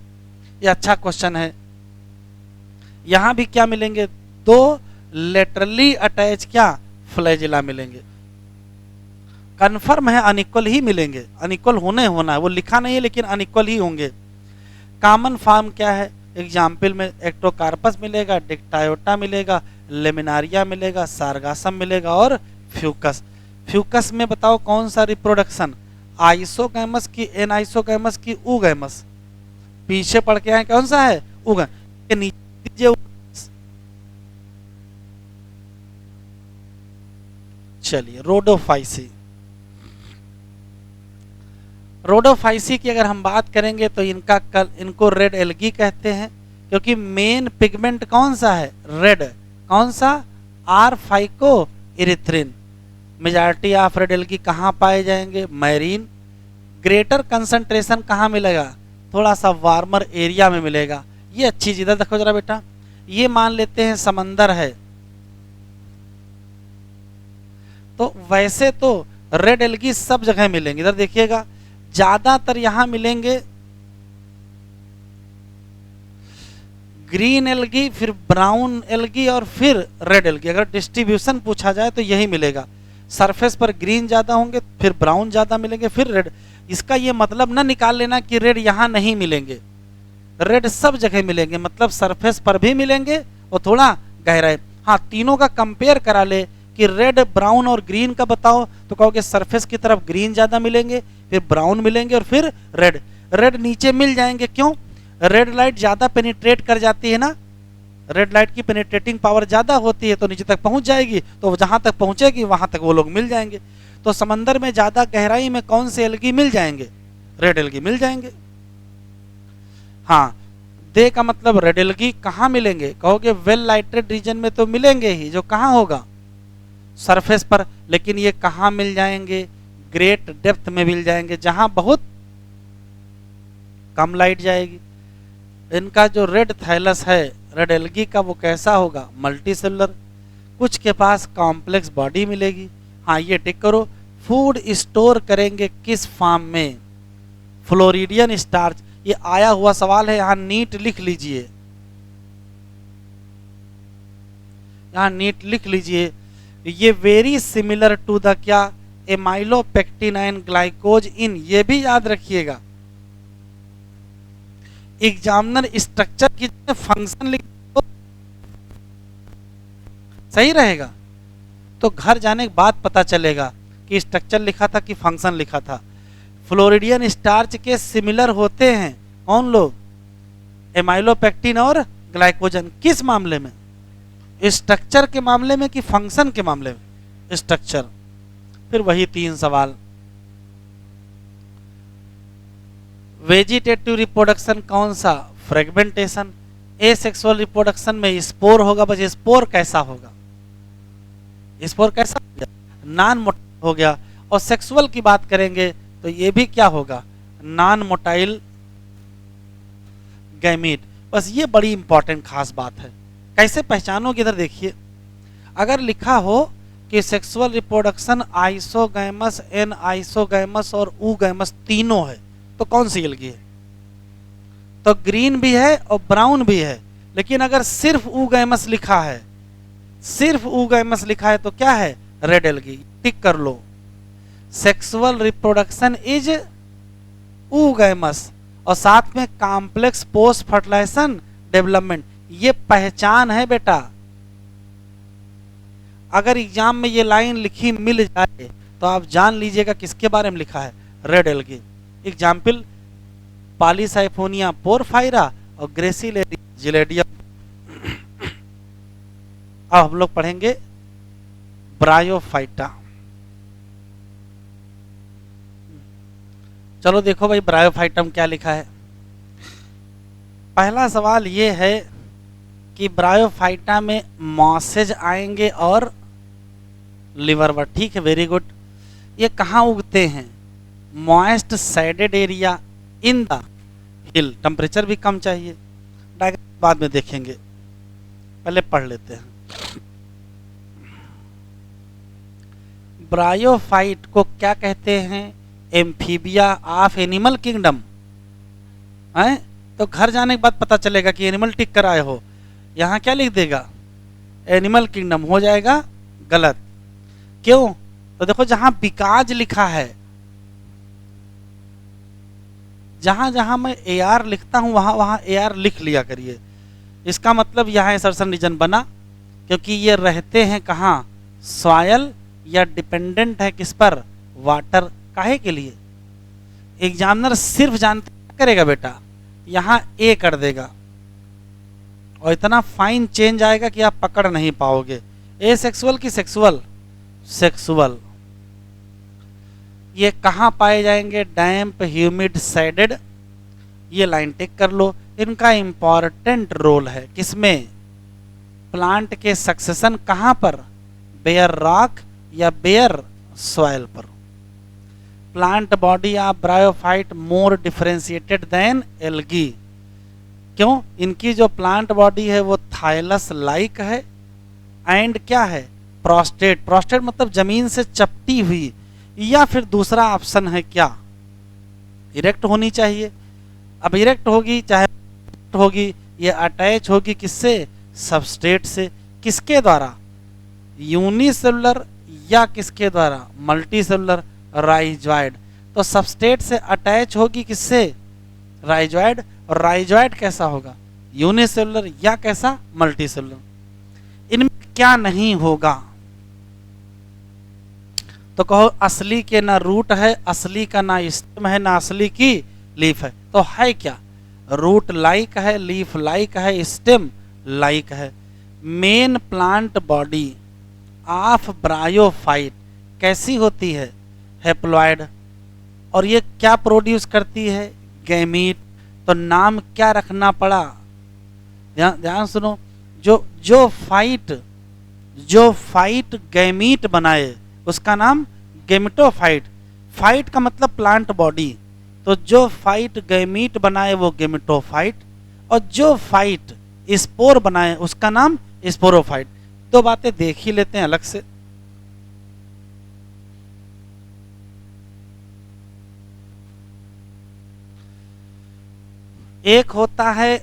ये अच्छा क्वेश्चन है। यहां भी क्या मिलेंगे? 2 लेटरली अटैच क्या? फ्लैजिला मिलेंगे। कन्फर्म है अनइक्वल ही मिलेंगे, अनइक्वल होना है, वो लिखा नहीं है लेकिन अनइक्वल ही होंगे। कॉमन फॉर्म क्या है? एग्जाम्पल में एक्टोकार्पस मिलेगा, डिक्टायोटा मिलेगा, लेमिनारिया मिलेगा, सारगासम मिलेगा और फ्यूकस। फ्यूकस में बताओ कौन सा रिप्रोडक्शन? आइसोगैमस की, एनाइसोगैमस की, ooगैमस। पीछे पढ़ के आए कौन सा है? ooगैमस। नीचे दीजिए। चलिए, रोडोफाइसी। रोडोफाइसी की अगर हम बात करेंगे तो इनको रेड एल्गी कहते हैं, क्योंकि मेन पिगमेंट कौन सा है? रेड। कौन सा? R phycoerythrin. Majority of red algae कहाँ पाए जाएंगे? मैरीन। ग्रेटर कंसंट्रेशन कहाँ मिलेगा? थोड़ा सा वार्मर एरिया में मिलेगा। ये अच्छी चीज है, देखो जरा बेटा, ये मान लेते हैं समंदर है, तो वैसे तो रेड एल्गी सब जगह मिलेंगे। इधर देखिएगा, ज्यादातर यहां मिलेंगे ग्रीन एल्गी, फिर ब्राउन एल्गी और फिर रेड एल्गी। अगर डिस्ट्रीब्यूशन पूछा जाए तो यही मिलेगा। सरफेस पर ग्रीन ज्यादा होंगे, फिर ब्राउन ज्यादा मिलेंगे, फिर रेड। इसका ये मतलब ना निकाल लेना कि रेड यहां नहीं मिलेंगे। रेड सब जगह मिलेंगे, मतलब सरफेस पर भी मिलेंगे और थोड़ा गहराई। हाँ, तीनों का कंपेयर करा ले कि रेड, ब्राउन और ग्रीन का बताओ, तो कहोगे सरफेस की तरफ ग्रीन ज्यादा मिलेंगे, फिर ब्राउन मिलेंगे और फिर रेड। रेड नीचे मिल जाएंगे, क्यों? रेड लाइट ज्यादा पेनिट्रेट कर जाती है ना, रेड लाइट की पेनिट्रेटिंग पावर ज्यादा होती है, तो नीचे तक पहुंच जाएगी, तो जहां तक पहुंचेगी वहां तक वो लोग मिल जाएंगे। तो समंदर में ज्यादा गहराई में कौन से एल्गी मिल जाएंगे? रेड एल्गी मिल जाएंगे। हाँ, दे का मतलब रेड एल्गी कहाँ मिलेंगे? कहोगे वेल लाइटेड रीजन में तो मिलेंगे ही, जो कहाँ होगा? सरफेस पर। लेकिन ये कहाँ मिल जाएंगे? ग्रेट डेप्थ में मिल जाएंगे, जहां बहुत कम लाइट जाएगी। इनका जो रेड थैलस है रेड एल्गी का, वो कैसा होगा? Multi cellular. कुछ के पास कॉम्प्लेक्स बॉडी मिलेगी। हाँ, ये टिक करो। फूड स्टोर करेंगे किस फॉर्म में? Floridean starch. ये आया हुआ सवाल है, यहाँ नीट लिख लीजिए। यहाँ नीट लिख लीजिए, ये वेरी सिमिलर टू द क्या, एमाइलोपेक्टिन एंड ग्लाइकोज इन, ये भी याद रखिएगा। एग्जामिनर स्ट्रक्चर की फंक्शन लिख तो सही रहेगा, तो घर जाने के बाद पता चलेगा कि स्ट्रक्चर लिखा था कि फंक्शन लिखा था। फ्लोरिडियन स्टार्च के सिमिलर होते हैं कौन लोग, एमाइलोपेक्टिन और ग्लाइकोजन, किस मामले में, स्ट्रक्चर के मामले में कि फंक्शन के मामले में, स्ट्रक्चर। फिर वही 3 सवाल, वेजिटेटिव रिप्रोडक्शन कौन सा, फ्रेगमेंटेशन। एसेक्सुअल रिप्रोडक्शन में स्पोर होगा, बस स्पोर कैसा होगा, स्पोर कैसा हो गया, नॉन मोटाइल हो गया। और सेक्सुअल की बात करेंगे तो ये भी क्या होगा, नॉन मोटाइल गैमीट। बस ये बड़ी इंपॉर्टेंट खास बात है, कैसे पहचानोगे, इधर देखिए, अगर लिखा हो कि sexual reproduction isogamous, anisogamous और ऊगैमस तीनों है, तो कौन सी एल्गी है, तो ग्रीन भी है और ब्राउन भी है। लेकिन अगर सिर्फ ऊगैमस लिखा है, सिर्फ ऊगैमस लिखा है तो क्या है, रेड एल्गी, टिक कर लो। सेक्सुअल रिप्रोडक्शन इज ऊगैमस, और साथ में कॉम्प्लेक्स पोस्ट फर्टिलाइजेशन डेवलपमेंट, ये पहचान है बेटा। अगर एग्जाम में ये लाइन लिखी मिल जाए तो आप जान लीजिएगा किसके बारे में लिखा है, red algae. Example, Polysiphonia porphyra और ग्रेसिलेरिया जिलेडियम। अब हम लोग पढ़ेंगे ब्रायोफाइटा। चलो देखो भाई ब्रायोफाइटा में क्या लिखा है। पहला सवाल ये है कि ब्रायोफाइटा में मॉसेज आएंगे और लिवरवर्ट, ठीक है, वेरी गुड। ये कहाँ उगते हैं, moist shaded area in the hill, temperature भी कम चाहिए, डायग्राम बाद में देखेंगे, पहले पढ़ लेते हैं। ब्रायोफाइट को क्या कहते हैं, एम्फीबिया ऑफ एनिमल किंगडम है। तो घर जाने के बाद पता चलेगा कि एनिमल टिक कर आए हो, यहाँ क्या लिख देगा, एनिमल किंगडम, हो जाएगा गलत। क्यों, तो देखो जहां बिकाज लिखा है, जहां जहां मैं AR लिखता हूं वहां वहां AR लिख लिया करिए। इसका मतलब यहाँ इंसर्शन रीजन बना, क्योंकि ये रहते हैं कहाँ, सॉयल, या डिपेंडेंट है किस पर, वाटर, काहे के लिए। एग्जामिनर सिर्फ जानते क्या करेगा बेटा, यहाँ A कर देगा और इतना फाइन चेंज आएगा कि आप पकड़ नहीं पाओगे। ए सेक्सुअल की सेक्सुअल, सेक्सुअल। ये कहाँ पाए जाएंगे, डैम्प ह्यूमिड सैडेड, ये लाइन टेक कर लो। इनका इंपॉर्टेंट रोल है किसमें, प्लांट के सक्सेशन कहाँ पर, बेयर रॉक या बेयर सॉइल पर। Plant body of bryophyte more differentiated than algae, क्यों, इनकी जो प्लांट बॉडी है वो थाइलस लाइक है, एंड क्या है, प्रोस्टेट, प्रोस्टेट मतलब जमीन से चपटी हुई, या फिर दूसरा ऑप्शन है क्या, इरेक्ट होनी चाहिए। अब इरेक्ट होगी चाहे होगी, ये अटैच होगी किससे, सबस्ट्रेट से, किसके द्वारा, यूनिसेलुलर या किसके द्वारा, मल्टीसेलुलर, राइजॉइड। तो सबस्ट्रेट से अटैच होगी किससे, राइजॉइड, और राइजॉइड कैसा होगा, यूनिसेलुलर या कैसा, मल्टीसेलुलर। इनमें क्या नहीं होगा, तो कहो असली के ना रूट है, असली का ना स्टेम है, ना असली की लीफ है, तो है क्या, रूट लाइक है, लीफ लाइक है, स्टेम लाइक है। Main plant body of bryophyte कैसी होती है, हेप्लॉइड, और ये क्या प्रोड्यूस करती है, गैमीट। तो नाम क्या रखना पड़ा, ध्यान सुनो, जो फाइट गैमीट बनाए उसका नाम गेमिटोफाइट। फाइट का मतलब प्लांट बॉडी, तो जो फाइट गैमीट बनाए वो गेमिटोफाइट, और जो फाइट स्पोर बनाए उसका नाम स्पोरोफाइट। दो बातें देख ही लेते हैं अलग से। एक होता है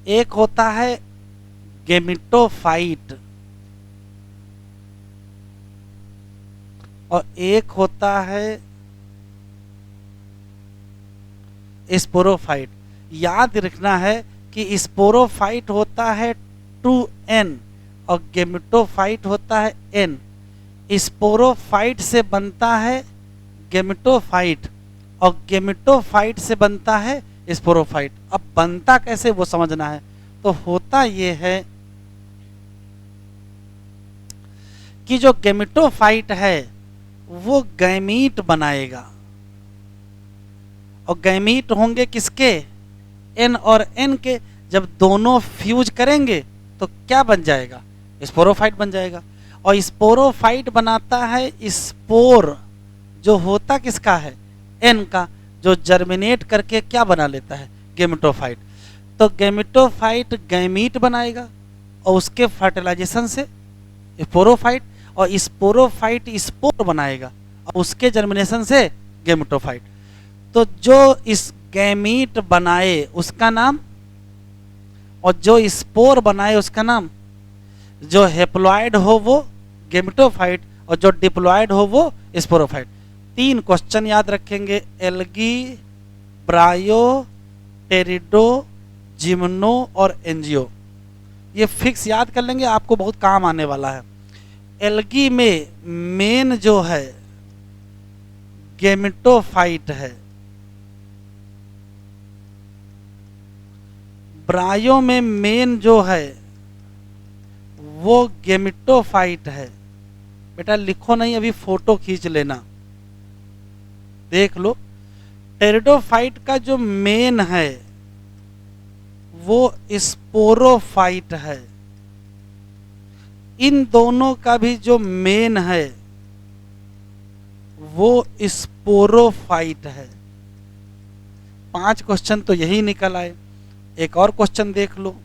एक होता है गेमिटोफाइट और एक होता है स्पोरोफाइट। याद रखना है कि स्पोरोफाइट होता है 2n और गेमिटोफाइट होता है n। स्पोरोफाइट से बनता है गेमिटोफाइट और गेमिटोफाइट से बनता है स्पोरोफाइट। अब बनता कैसे वो समझना है। तो होता ये है कि जो गेमिटोफाइट है वो गैमीट बनाएगा और गैमीट होंगे किसके, n और n के। जब दोनों फ्यूज करेंगे तो क्या बन जाएगा, स्पोरोफाइट बन जाएगा। और स्पोरोफाइट बनाता है स्पोर, जो होता किसका है, n का, जो जर्मिनेट करके क्या बना लेता है, गेमिटोफाइट। तो गेमिटोफाइट गैमीट बनाएगा और उसके फर्टिलाइजेशन से स्पोरोफाइट, और स्पोरोफाइट स्पोर बनाएगा और उसके जर्मिनेशन से गेमिटोफाइट। तो जो इस गैमीट बनाए उसका नाम, और जो स्पोर बनाए उसका नाम, जो हेप्लॉइड हो वो गेमिटोफाइट और जो डिप्लॉइड हो वो स्पोरोफाइट। 3 क्वेश्चन याद रखेंगे, एल्गी, ब्रायो, टेरिडो, जिम्नो और एंजियो। ये फिक्स याद कर लेंगे, आपको बहुत काम आने वाला है। एल्गी में मेन जो है गेमिटोफाइट है, ब्रायो में मेन जो है वो गेमिटोफाइट है। बेटा लिखो नहीं, अभी फोटो खींच लेना, देख लो। टेरिडोफाइट का जो मेन है वो स्पोरोफाइट है। इन दोनों का भी जो मेन है वो स्पोरोफाइट है। 5 क्वेश्चन तो यही निकल आए। एक और क्वेश्चन देख लो,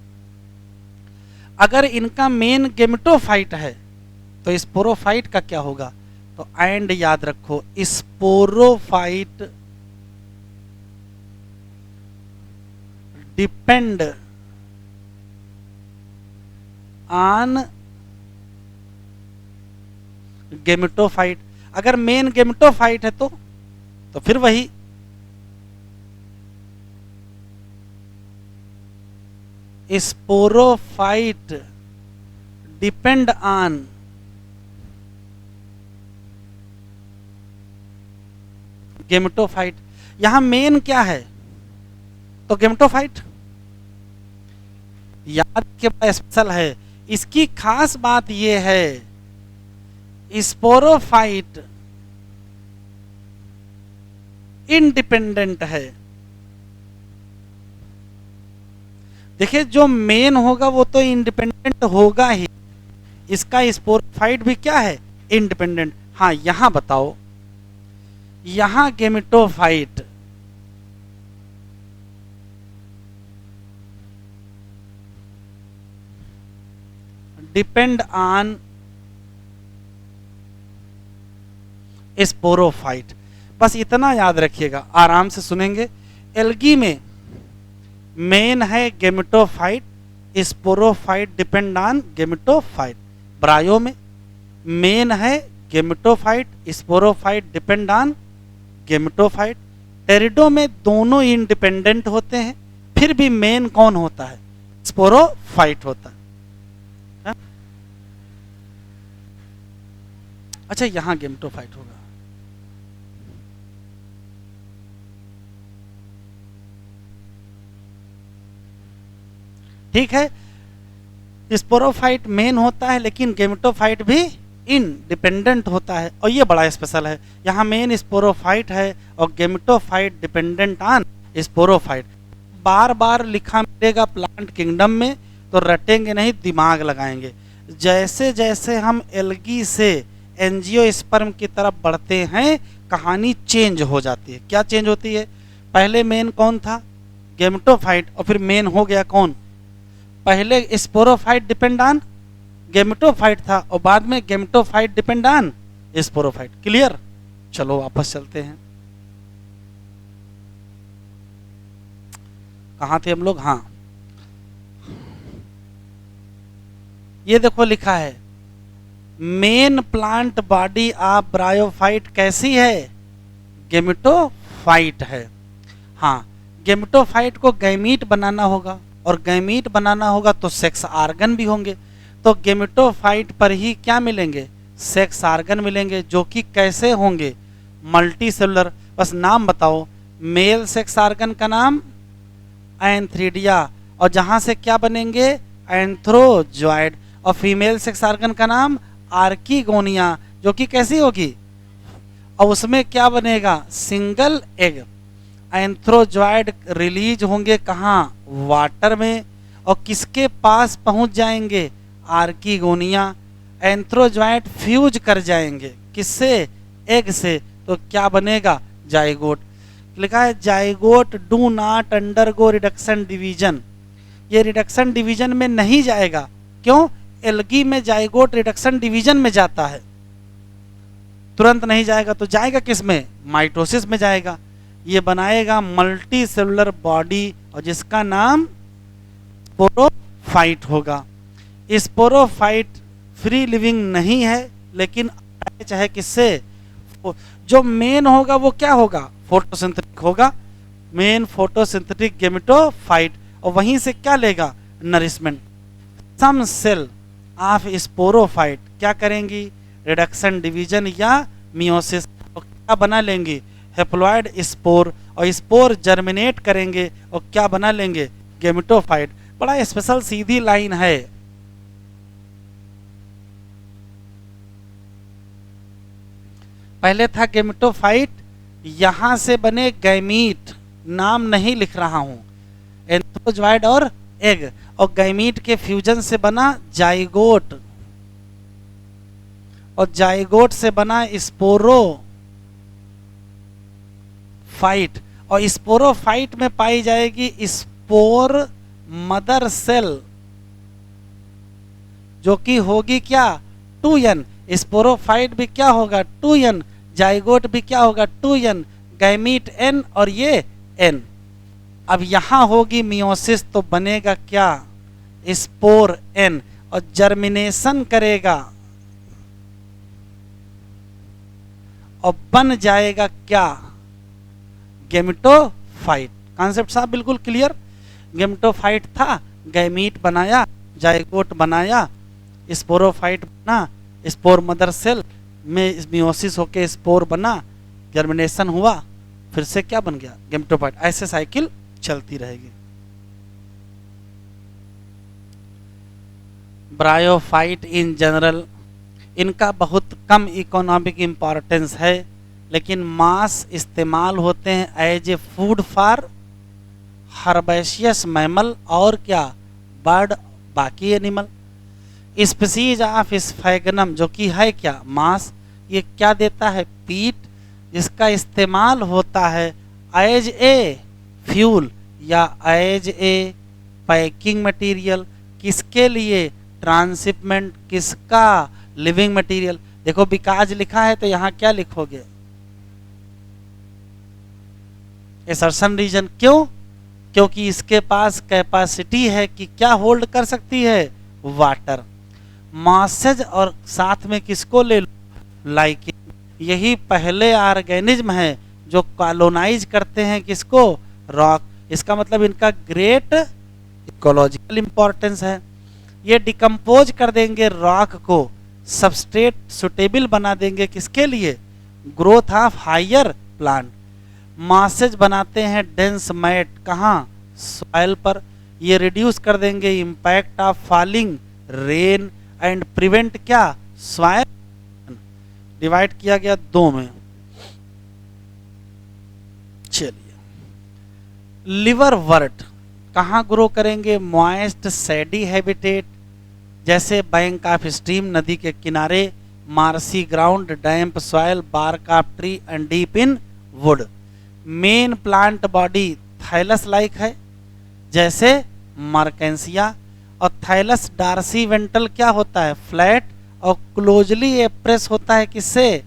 अगर इनका मेन गेमिटोफाइट है तो स्पोरोफाइट का क्या होगा। तो एंड याद रखो, स्पोरोफाइट डिपेंड ऑन गेमिटोफाइट। अगर मेन गेमिटोफाइट है तो फिर वही स्पोरोफाइट डिपेंड ऑन गेमिटोफाइट। यहां मेन क्या है, तो गेमिटोफाइट। याद के बड़ा स्पेशल है, इसकी खास बात यह है स्पोरोफाइट इंडिपेंडेंट है। देखिए जो मेन होगा वो तो इंडिपेंडेंट होगा ही, इसका स्पोरोफाइट भी क्या है, इंडिपेंडेंट। हाँ यहां बताओ, यहां गेमिटोफाइट डिपेंड ऑन स्पोरोफाइट। बस इतना याद रखिएगा, आराम से सुनेंगे। एल्गी में मेन है gametophyte, sporophyte depend on gametophyte. Bryo में मेन है gametophyte, sporophyte depend on gametophyte. Pterido में दोनों इंडिपेंडेंट होते हैं, फिर भी मेन कौन होता है, स्पोरोफाइट होता है। अच्छा यहां गेमिटोफाइट होगा। ठीक है, स्पोरोफाइट मेन होता है लेकिन गेमिटोफाइट भी इंडिपेंडेंट होता है, और ये बड़ा स्पेशल है। यहाँ मेन स्पोरोफाइट है और गेमिटोफाइट डिपेंडेंट ऑन स्पोरोफाइट। बार बार लिखा मिलेगा प्लांट किंगडम में, तो रटेंगे नहीं, दिमाग लगाएंगे। जैसे जैसे हम एल्गी से एंजियोस्पर्म की तरफ बढ़ते हैं कहानी चेंज हो जाती है। क्या चेंज होती है, पहले मेन कौन था, गेमिटोफाइट, और फिर मेन हो गया कौन, पहले स्पोरोफाइट डिपेंड ऑन गेमिटोफाइट था और बाद में gametophyte depend on sporophyte. Clear, चलो वापस चलते हैं। कहाँ थे हम लोग, हाँ ये देखो लिखा है main plant body of bryophyte कैसी है, गेमेटोफाइट है। हाँ, गेमेटोफाइट को गैमीट बनाना होगा, और गैमीट बनाना होगा तो सेक्स आर्गन भी होंगे। तो गेमेटोफाइट पर ही क्या मिलेंगे, सेक्स आर्गन मिलेंगे, जो कि कैसे होंगे, मल्टी सेलुलर। बस नाम बताओ, मेल सेक्स आर्गन का नाम एंथ्रीडिया, और जहां से क्या बनेंगे, एंथ्रोजॉइड, और फीमेल सेक्स आर्गन का नाम आर्कीगोनिया, जो कि कैसी होगी, और उसमें क्या बनेगा, सिंगल एग। एंथ्रोजॉइड रिलीज होंगे कहाँ, वाटर में, और किसके पास पहुंच जाएंगे, आर्कीगोनिया। एंथ्रोजॉइड फ्यूज कर जाएंगे किससे, एग से, तो क्या बनेगा, जाइगोट। लिखा है zygote do not undergo reduction division, ये रिडक्शन डिवीजन में नहीं जाएगा। क्यों, एल्गी में जाइगोट रिडक्शन डिवीजन में जाता है, तुरंत नहीं जाएगा, तो जाएगा किस में, माइटोसिस में जाएगा। ये बनाएगा मल्टी सेलुलर बॉडी, और जिसका नाम स्पोरोफाइट होगा। स्पोरोफाइट फ्री लिविंग नहीं है, लेकिन चाहे किससे, जो मेन होगा वो क्या होगा, फोटोसिंथेटिक होगा, मेन फोटोसिंथेटिक गेमेटोफाइट, और वहीं से क्या लेगा, nourishment. Some cell of sporophyte क्या करेंगी, रिडक्शन डिवीजन या मियोसिस, और क्या बना लेंगे, हेप्लॉइड स्पोर, और स्पोर जर्मिनेट करेंगे और क्या बना लेंगे, गेमेटोफाइट। बड़ा स्पेशल सीधी लाइन है। पहले था गेमेटोफाइट, यहां से बने गैमीट, नाम नहीं लिख रहा हूं, एंथ्रोजॉइड और एग, और गैमीट के फ्यूजन से बना जाइगोट, और जाइगोट से बना स्पोरोफाइट, और स्पोरोफाइट में पाई जाएगी स्पोर मदर सेल, जो कि होगी क्या, 2n। स्पोरोफाइट भी क्या होगा, 2n, जाइगोट भी क्या होगा, 2n, गैमीट n, और ये n। अब यहां होगी मियोसिस, तो बनेगा क्या, स्पोर n, और जर्मिनेशन करेगा और बन जाएगा क्या, गेमेटोफाइट। कॉन्सेप्ट साहब बिल्कुल क्लियर। गेमेटोफाइट था, गैमीट बनाया, जाइगोट बनाया, स्पोरोफाइट बना, स्पोर मदर सेल में मियोसिस होके स्पोर बना, जर्मिनेशन हुआ, फिर से क्या बन गया, गेमेटोफाइट। ऐसे साइकिल चलती रहेगी। ब्रायोफाइट इन जनरल, इनका बहुत कम इकोनॉमिक इम्पोर्टेंस है, लेकिन मांस इस्तेमाल होते हैं as a food for herbaceous mammal, और क्या, बर्ड, बाकी एनिमल। स्पीसीज ऑफ स्फैगनम, जो कि है क्या, मांस, ये क्या देता है, पीट, जिसका इस्तेमाल होता है एज ए फ्यूल या एज ए पैकिंग मटेरियल, किसके लिए, ट्रांसशिपमेंट, किसका, लिविंग मटेरियल। देखो बिकाज लिखा है तो यहाँ क्या लिखोगे, एसर्शन रीजन। क्यों, क्योंकि इसके पास कैपेसिटी है कि क्या होल्ड कर सकती है, वाटर। मासेज, और साथ में किसको ले लो, लाइकिन। यही पहले ऑर्गेनिज्म है जो कॉलोनाइज करते हैं किसको, रॉक। इसका मतलब इनका ग्रेट इकोलॉजिकल इंपॉर्टेंस है। ये डिकम्पोज कर देंगे रॉक को, सबस्ट्रेट सुटेबल बना देंगे किसके लिए, growth of higher plant. Mosses बनाते हैं डेंस मैट, कहाँ, सॉइल पर। ये रिड्यूस कर देंगे impact of falling rain and prevent क्या, सॉइल। डिवाइड किया गया दो में। चलिए, लिवर वर्ट कहाँ ग्रो करेंगे, मॉइस्ट सैडी हैबिटेट, जैसे बैंक ऑफ स्ट्रीम, नदी के किनारे, marshy ground, damp soil, bark of tree and deep in wood. Main plant body thallus like है, जैसे मार्केंसिया, और थाइलस डार्सी वेंट्रल क्या होता है, फ्लैट, और क्लोजली एप्रेस होता है किससे,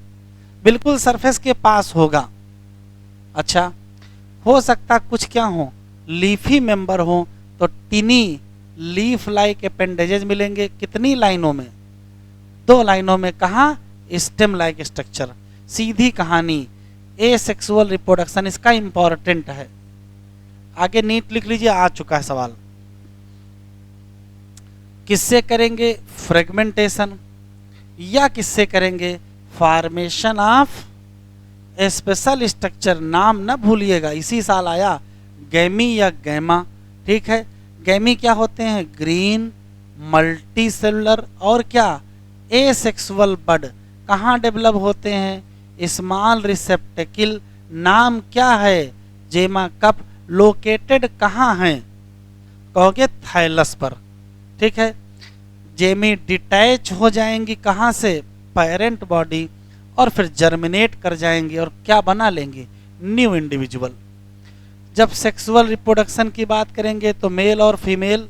बिल्कुल सरफेस के पास होगा। अच्छा, हो सकता कुछ क्या हो, लीफी मेंबर हो, तो टिनी लीफ लाइक अपेंडेजेज मिलेंगे। कितनी लाइनों में? 2 लाइनों में। कहाँ? Stem like structure. सीधी कहानी, एसेक्सुअल रिप्रोडक्शन इसका इंपॉर्टेंट है। आगे नीट लिख लीजिए, आ चुका है सवाल। किससे करेंगे? फ्रेगमेंटेशन, या किससे करेंगे? Formation of special structure. नाम न भूलिएगा, इसी साल आया, गैमी या गैमा। ठीक है, गैमी क्या होते हैं? ग्रीन, मल्टी सेलुलर और क्या? एसेक्सुअल बड। कहाँ डेवलप होते हैं? स्मॉल रिसेप्टेकिल। नाम क्या है? जेमा कप। लोकेटेड कहाँ हैं? कहोगे थाइलस पर। ठीक है, जेमी डिटैच हो जाएंगी कहाँ से? पेरेंट बॉडी, और फिर जर्मिनेट कर जाएंगे और क्या बना लेंगे? New individual. जब सेक्सुअल रिप्रोडक्शन की बात करेंगे तो मेल और female,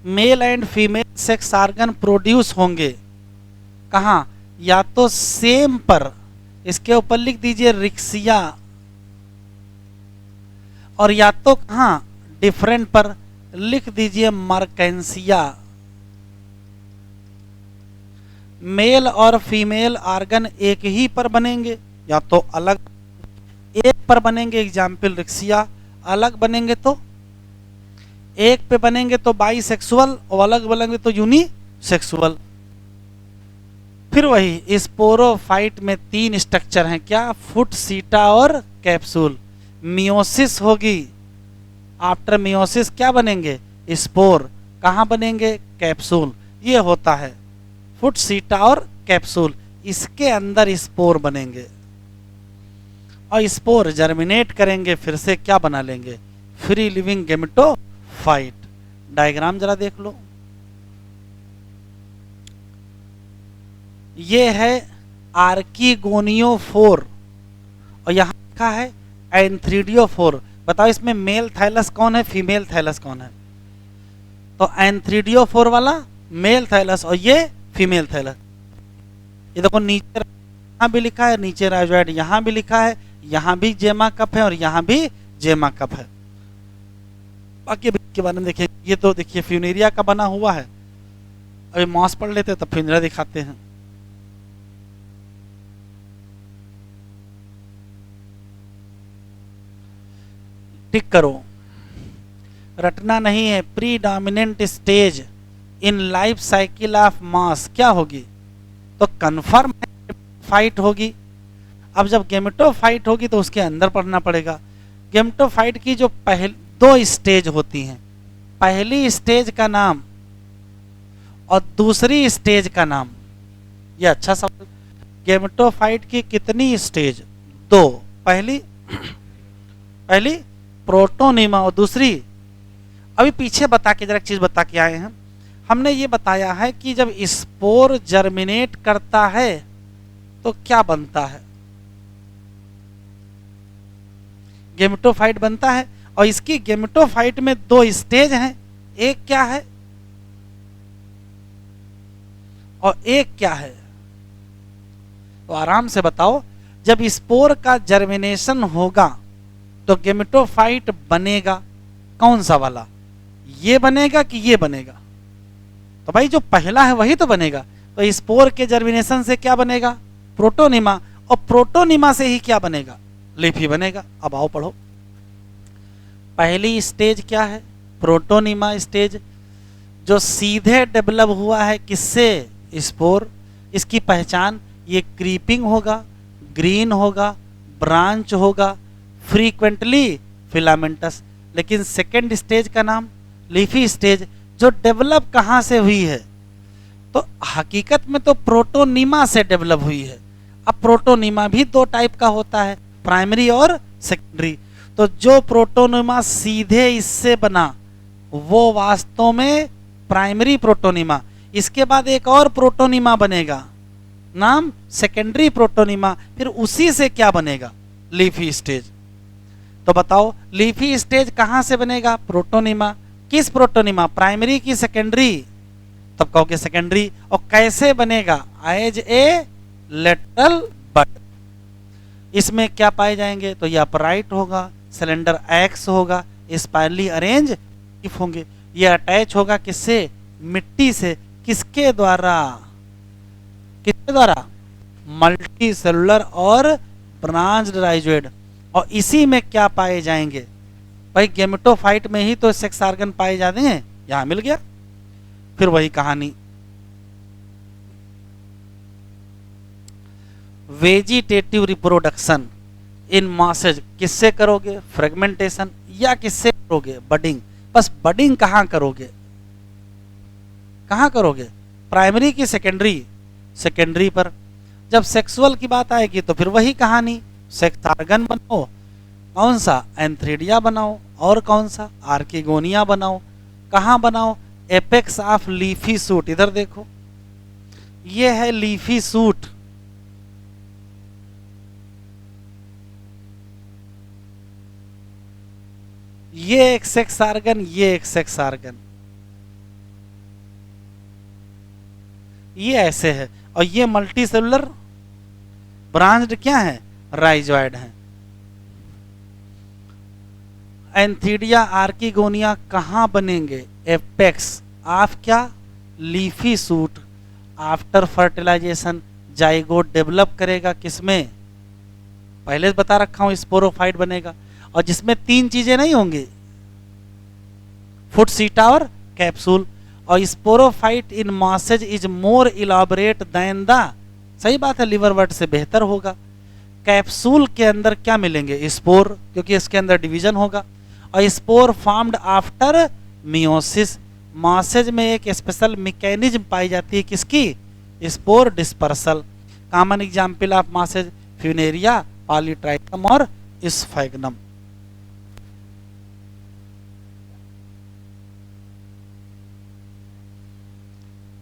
male and female sex organ produce होंगे। कहाँ? या तो सेम पर, इसके ऊपर लिख दीजिए रिक्सिया, और या तो कहाँ? डिफरेंट पर, लिख दीजिए मर्केंसिया। मेल और फीमेल ऑर्गन एक ही पर बनेंगे या तो अलग? एक पर बनेंगे, एग्जाम्पल रिक्सिया। अलग बनेंगे तो, एक पे बनेंगे तो बाईसेक्सुअल, और अलग बनेंगे तो यूनिसेक्सुअल। फिर वही स्पोरोफाइट में 3 स्ट्रक्चर हैं। क्या? फुट, सीटा और कैप्सूल। मियोसिस होगी, आफ्टर मियोसिस क्या बनेंगे? स्पोर। कहाँ बनेंगे? कैप्सूल। ये होता है फुट, सीटा और कैप्सूल, इसके अंदर स्पोर बनेंगे और स्पोर जर्मिनेट करेंगे, फिर से क्या बना लेंगे? Free living gametophyte. डायग्राम जरा देख लो, ये है आर्कीगोनियोफोर और यहाँ लिखा है एंथ्रीडियोफोर। बताओ इसमें मेल थाइलस कौन है, फीमेल थाइलस कौन है? तो एंथ्रीडियोफोर वाला मेल थाइलस और ये फीमेल थाइलस। ये देखो नीचे यहाँ भी लिखा है, नीचे राइजोइड यहाँ भी लिखा है, यहाँ भी जेमा कप है और यहाँ भी जेमा कप है। बाकी के बारे में देखिए, ये तो देखिए फ्यूनेरिया का बना हुआ है। अभी मॉस पढ़ लेते तब फ्यूनेरिया दिखाते हैं। टिक करो, रटना नहीं है। Predominant stage in life cycle of mass क्या होगी? तो कन्फर्म फाइट होगी। अब जब गेमेटोफाइट होगी तो उसके अंदर पढ़ना पड़ेगा। गेमेटोफाइट की जो पहले 2 स्टेज होती हैं, पहली स्टेज का नाम और दूसरी स्टेज का नाम। ये अच्छा सवाल। गेमेटोफाइट की कितनी स्टेज? 2। पहली प्रोटोनिमा और दूसरी, अभी पीछे बता के जरा एक चीज बता के आए हैं। हमने ये बताया है कि जब स्पोर जर्मिनेट करता है तो क्या बनता है? गेमेटोफाइट बनता है। और इसकी गेमेटोफाइट में 2 स्टेज हैं, एक क्या है और एक क्या है? तो आराम से बताओ। जब स्पोर का जर्मिनेशन होगा तो गेमेटोफाइट बनेगा कौन सा वाला? ये बनेगा कि ये बनेगा? तो भाई जो पहला है वही तो बनेगा। तो स्पोर के जर्मिनेशन से क्या बनेगा? प्रोटोनिमा, और प्रोटोनिमा से ही क्या बनेगा? लीफी बनेगा। अब आओ पढ़ो। पहली स्टेज क्या है? प्रोटोनिमा स्टेज, जो सीधे डेवलप हुआ है किससे? स्पोर। इसकी पहचान, ये क्रीपिंग होगा, ग्रीन होगा, ब्रांच होगा, फ्रीक्वेंटली फिलामेंटस। लेकिन सेकेंड स्टेज का नाम लीफी स्टेज, जो डेवलप कहाँ से हुई है? तो हकीकत में तो प्रोटोनिमा से डेवलप हुई है। अब प्रोटोनिमा भी 2 टाइप का होता है, प्राइमरी और सेकेंडरी। तो जो प्रोटोनिमा सीधे इससे बना वो वास्तव में प्राइमरी प्रोटोनिमा। इसके बाद एक और प्रोटोनिमा बनेगा, नाम सेकेंडरी प्रोटोनिमा। फिर उसी से क्या बनेगा? Leafy stage. तो बताओ लीफी स्टेज कहाँ से बनेगा? प्रोटोनिमा। किस प्रोटोनिमा? प्राइमरी की सेकेंडरी? तब कहोगे सेकेंडरी। और कैसे बनेगा? एज ए लेटरल बड। इसमें क्या पाए जाएंगे, तो ये अपराइट होगा, सिलेंडर एक्स होगा, स्पाइरली अरेंज लीफ होंगे। ये अटैच होगा किससे, मिट्टी से, किसके द्वारा, किसके द्वारा, मल्टी सेलुलर और ब्रांच्ड राइजोइड। और इसी में क्या पाए जाएंगे भाई, गेमेटोफाइट में ही तो सेक्स ऑर्गन पाए जाते हैं, यहां मिल गया। फिर वही कहानी, वेजिटेटिव रिप्रोडक्शन इन मासेज किससे करोगे, फ्रेगमेंटेशन, या किससे करोगे, बडिंग। बस बडिंग कहां करोगे, कहां करोगे, प्राइमरी की सेकेंडरी, सेकेंडरी पर। जब सेक्सुअल की बात आएगी तो फिर वही कहानी, सेक्स ऑर्गन बनाओ, कौन सा, एंथ्रीडिया बनाओ, और कौन सा, आर्किगोनिया बनाओ। कहां बनाओ, एपेक्स ऑफ लीफी सूट। इधर देखो, ये है लीफी सूट, ये एक सेक्स ऑर्गन, ये एक सेक्स ऑर्गन, ये ऐसे है। और ये मल्टी सेलुलर ब्रांच्ड क्या है, राइजोइड है। एंथीडिया आर्किगोनिया कहां बनेंगे, एपेक्स ऑफ क्या, leafy shoot. After fertilisation zygote develop करेगा किसमें, पहले बता रखा हूं, स्पोरोफाइट बनेगा। और जिसमें तीन चीजें नहीं होंगी, फुट सीटा और कैप्सूल। और sporophyte in mosses is more elaborate than the, सही बात है, लिवरवर्ट से बेहतर होगा। कैप्सूल के अंदर क्या मिलेंगे, स्पोर, क्योंकि इसके अंदर डिवीजन होगा। और spore formed after meiosis. Masses में एक स्पेशल मैकेनिज्म पाई जाती है, किसकी, spore dispersal. Common example of masses, Funaria, Polytrichum और स्फैग्नम।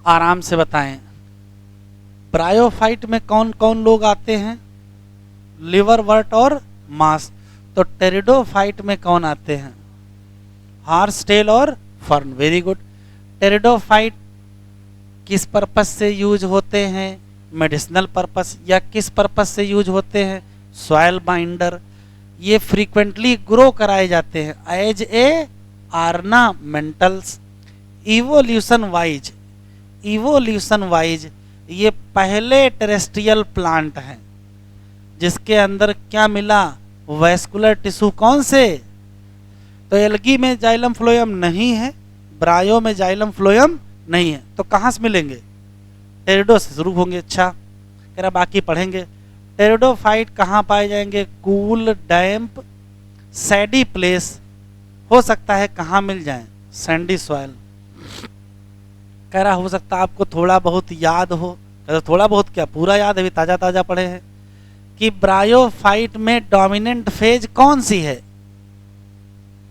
आराम से बताएं, ब्रायोफाइट में कौन कौन लोग आते हैं, लिवरवर्ट और मास। तो टेरिडोफाइट में कौन आते हैं, हार्सटेल और फर्न। Very good. टेरिडोफाइट किस पर्पस से यूज होते हैं, मेडिसिनल पर्पस, या किस पर्पस से यूज होते हैं, सॉइल बाइंडर। ये फ्रीक्वेंटली ग्रो कराए जाते हैं as a ornamentals. Evolution wise, evolution wise ये पहले टेरेस्ट्रियल प्लांट हैं जिसके अंदर क्या मिला, वैस्कुलर टिश्यू। कौन से, तो एल्गी में जाइलम फ्लोएम नहीं है, ब्रायो में जाइलम फ्लोएम नहीं है, तो कहां से मिलेंगे, टेरिडो से शुरू होंगे। अच्छा कह रहा बाकी पढ़ेंगे। टेरिडोफाइट कहां पाए जाएंगे, कूल, डैम्प, सैडी प्लेस। हो सकता है कहां मिल जाए, सैंडी सॉइल। कह रहा हो सकता है आपको थोड़ा बहुत याद हो, थोड़ा बहुत क्या, पूरा याद है, अभी ताजा ताजा पढ़े हैं, कि ब्रायोफाइट में डोमिनेंट फेज कौन सी है,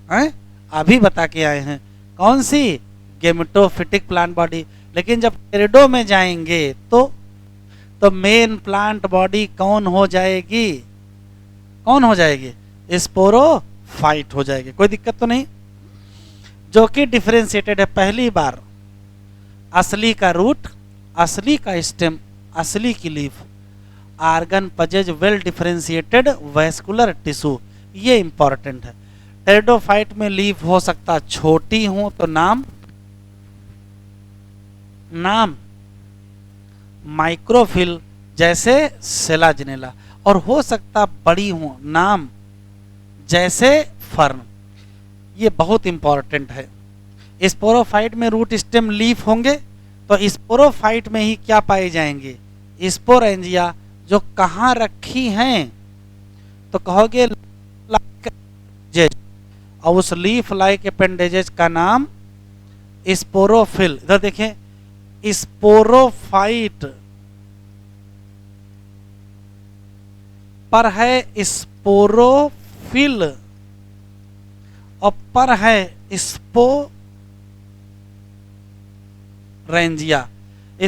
हैं? अभी बता के आए हैं, कौन सी, गेमेटोफिटिक प्लांट बॉडी। लेकिन जब टेरिडो में जाएंगे तो मेन प्लांट बॉडी कौन हो जाएगी, कौन हो जाएगी, स्पोरोफाइट हो जाएगी। कोई दिक्कत तो नहीं, जो कि डिफरेंशिएटेड है पहली बार। असली का रूट, असली का स्टेम, असली की leaf, organ possess well differentiated vascular tissue, ये इंपॉर्टेंट है। टेरिडोफाइट में लीफ हो सकता छोटी हो तो नाम, नाम माइक्रोफिल जैसे सेलाजिनेला, और हो सकता बड़ी हो, नाम जैसे फर्न। ये बहुत इंपॉर्टेंट है। स्पोरोफाइट में रूट स्टेम लीफ होंगे, तो स्पोरोफाइट में ही क्या पाए जाएंगे, स्पोरेंजिया, जो कहां रखी हैं, तो कहोगे लाइक, और उस लीफ लाइक अपेंडेजेस का नाम स्पोरोफिल। इधर देखें, स्पोरोफाइट पर है स्पोरोफिल और पर है स्पोरेंजिया।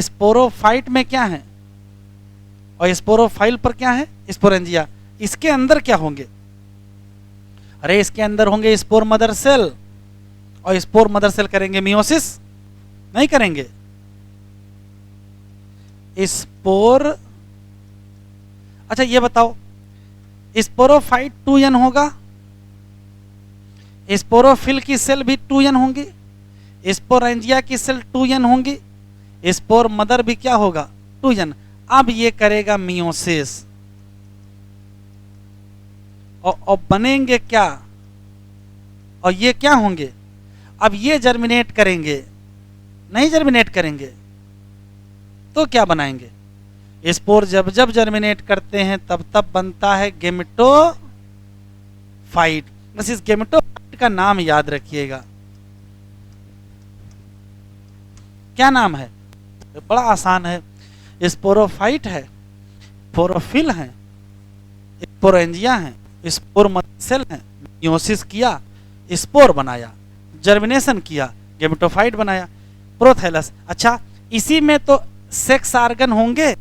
स्पोरोफाइट में क्या है और स्पोरोफाइल पर क्या है, स्पोरेंजिया। इसके अंदर क्या होंगे, अरे इसके अंदर होंगे स्पोर मदर सेल, और स्पोर मदर सेल करेंगे मियोसिस, नहीं करेंगे, स्पोर। अच्छा ये बताओ, स्पोरोफाइट 2n होगा, स्पोरोफिल की सेल भी 2n होंगी, स्पोरेंजिया की सेल 2n होंगी, स्पोर मदर भी क्या होगा 2n। अब ये करेगा मियोसिस और बनेंगे क्या, और ये क्या होंगे, अब ये जर्मिनेट करेंगे, नहीं जर्मिनेट करेंगे तो क्या बनाएंगे, स्पोर जब जब जर्मिनेट करते हैं तब तब बनता है गेमेटोफाइट। बस इस गेमेटोफाइट का नाम याद रखिएगा, क्या नाम है, बड़ा आसान है, स्पोरोफाइट है, स्पोरोफिल है, स्पोरेंजिया है, स्पोर सेल है, मियोसिस किया, स्पोर बनाया, जर्मिनेशन किया, गेमेटोफाइट बनाया, प्रोथैलस। अच्छा इसी में तो सेक्स आर्गन होंगे,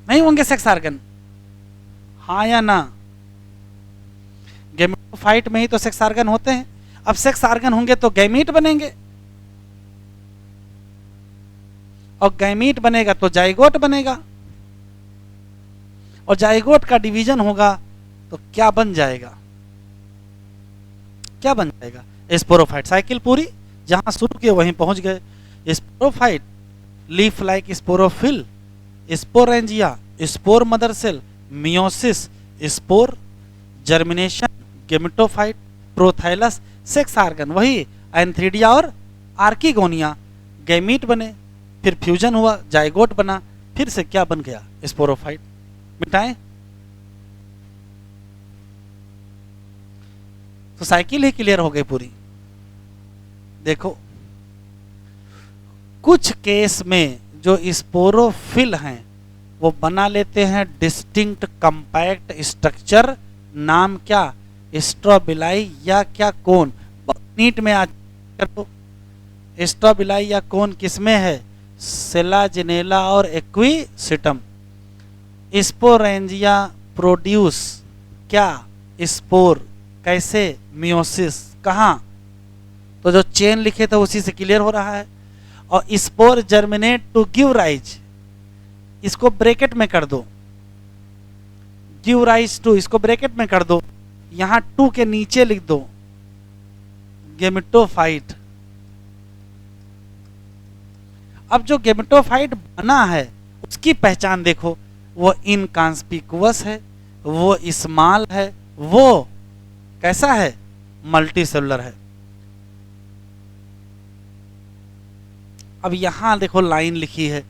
नहीं होंगे सेक्स आर्गन, हाँ या ना, गेमेटोफाइट में ही तो सेक्स आर्गन होते हैं। अब सेक्स आर्गन होंगे तो गैमीट बनेंगे, और गैमीट बनेगा तो जाइगोट बनेगा, और जाइगोट का डिवीजन होगा तो क्या बन जाएगा, क्या बन जाएगा, स्पोरोफाइट। साइकिल पूरी, जहां शुरू किए वहीं पहुंच गए। Sporophyte, leaf like sporophyll, sporangia, spore mother cell, meiosis, spore, germination, gametophyte, prothallus, sex organ वही एंथ्रीडिया और आर्किगोनिया, गैमीट बने, फिर फ्यूजन हुआ, जाइगोट बना, फिर से क्या बन गया, स्पोरोफाइट। मिटाएं तो साइकिल ही क्लियर हो गई पूरी। देखो कुछ केस में जो स्पोरोफिल हैं वो बना लेते हैं डिस्टिंक्ट कंपैक्ट स्ट्रक्चर, नाम क्या, स्ट्रोबिलाई या क्या कोन, नीट में आज करो, स्ट्रोबिलाई या कोन किसमें है, सेलाजिनेला और एक्विसिटम। स्पोरेंजिया प्रोड्यूस क्या, स्पोर, कैसे, मियोसिस, कहाँ, तो जो चेन लिखे थे उसी से क्लियर हो रहा है। और spore germinate to give rise, इसको ब्रैकेट में कर दो, गिव राइज टू, इसको ब्रैकेट में कर दो, यहां टू के नीचे लिख दो गेमेटोफाइट। अब जो गेमेटोफाइट बना है उसकी पहचान देखो, वो इनकॉन्स्पिकुअस है, वो स्मॉल है, वो कैसा है, मल्टी सेलुलर है। अब यहां देखो लाइन लिखी है,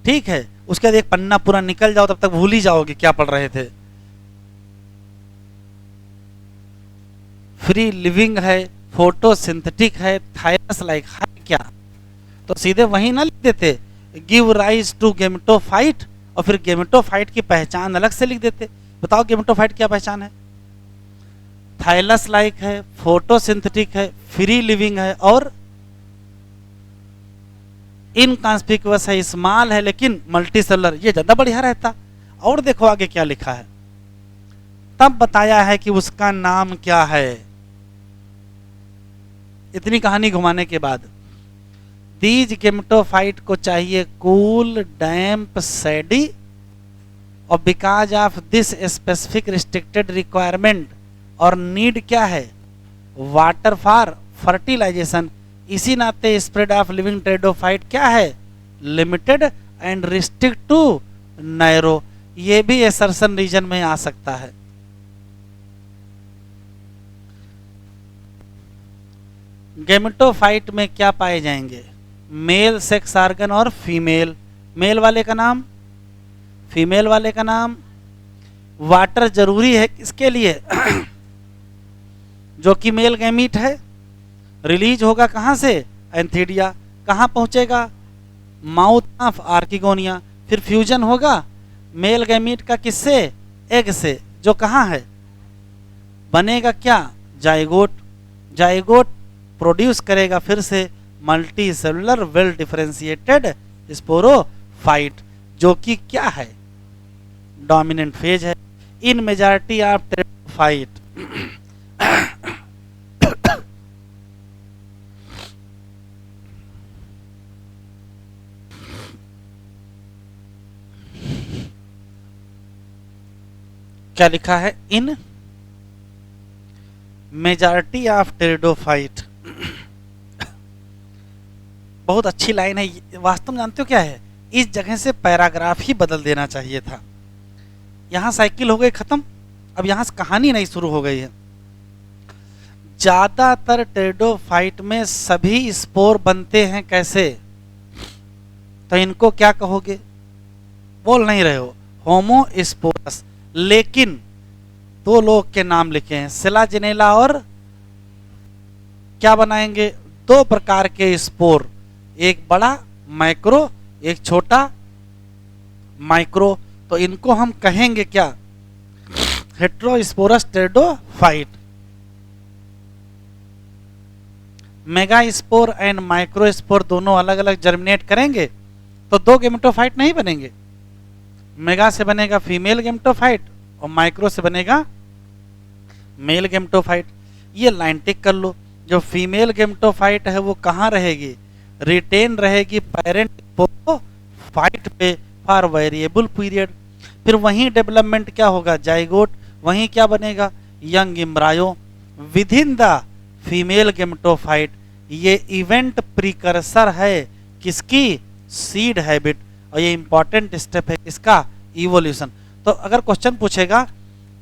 ठीक है, उसके बाद एक पन्ना पूरा निकल जाओ तब तक भूल ही जाओगे क्या पढ़ रहे थे। फ्री लिविंग है, फोटोसिंथेटिक है, थायरस लाइक है क्या, तो सीधे वहीं ना लिख देते गिव राइज टू गेमेटोफाइट, और फिर गेमेटोफाइट की पहचान अलग से लिख देते। बताओ गेमेटोफाइट क्या पहचान है, थाइलस लाइक है, फोटोसिंथेटिक है, फ्री लिविंग है और इनकॉन्स्पिकुअस है, स्मॉल है लेकिन मल्टी सेलुलर, ये ज्यादा बढ़िया रहता। और देखो आगे क्या लिखा है, तब बताया है कि उसका नाम क्या है। इतनी कहानी घुमाने के बाद दीज गेमेटोफाइट को चाहिए कूल, डैम्प, सैडी, और because of this specific restricted requirement और नीड क्या है, वाटर फॉर फर्टिलाइजेशन, इसी नाते स्प्रेड ऑफ लिविंग टेरिडोफाइट क्या है, limited and restrict to narrow. ये भी एसर्शन रीजन में आ सकता है। गेमेटोफाइट में क्या पाए जाएंगे, मेल सेक्स आर्गन और फीमेल, मेल वाले का नाम, फीमेल वाले का नाम। वाटर जरूरी है किसके लिए जो कि मेल गैमीट है, रिलीज होगा कहां से, एंथीडिया, कहां पहुंचेगा, माउथ ऑफ आर्किगोनिया, फिर फ्यूजन होगा मेल गैमीट का किससे, एग से, जो कहां है, बनेगा क्या, जाइगोट, जाइगोट प्रोड्यूस करेगा फिर से multi cellular well differentiated sporophyte, जो कि क्या है, डोमिनेंट फेज है इन मेजॉरिटी ऑफ टेरिडोफाइट। क्या लिखा है, इन मेजॉरिटी ऑफ टेरिडोफाइट। बहुत अच्छी लाइन है। वास्तव में जानते हो क्या है, इस जगह से पैराग्राफ ही बदल देना चाहिए था। यहां साइकिल हो गई खत्म, अब यहां से कहानी नहीं शुरू हो गई है। ज्यादातर टेरिडोफाइट में सभी स्पोर बनते हैं कैसे, तो इनको क्या कहोगे, बोल नहीं रहे हो, होमो स्पोरस। लेकिन दो लोग के नाम लिखे हैं, सेलाजिनेला और क्या बनाएंगे, दो प्रकार के स्पोर, एक बड़ा माइक्रो, एक छोटा माइक्रो। तो इनको हम कहेंगे क्या, heterosporous pteridophyte. Mega spore and micro spore दोनों अलग अलग जर्मिनेट करेंगे तो दो गेमेटोफाइट नहीं बनेंगे। मेगा से बनेगा फीमेल गेमेटोफाइट और माइक्रो से बनेगा मेल गेमेटोफाइट। ये लाइन टिक कर लो। जो फीमेल गेमेटोफाइट है वो कहाँ रहेगी, रिटेन रहेगी पेरेंट फाइट पे फॉर वेरिएबल पीरियड। फिर वहीं डेवलपमेंट क्या होगा, जाइगोट, वहीं क्या बनेगा, young embryo with in the female gametophyte. ये इवेंट प्रिकर्सर है किसकी, सीड हैबिट, और ये इंपॉर्टेंट स्टेप है इसका, इवोल्यूशन। तो अगर क्वेश्चन पूछेगा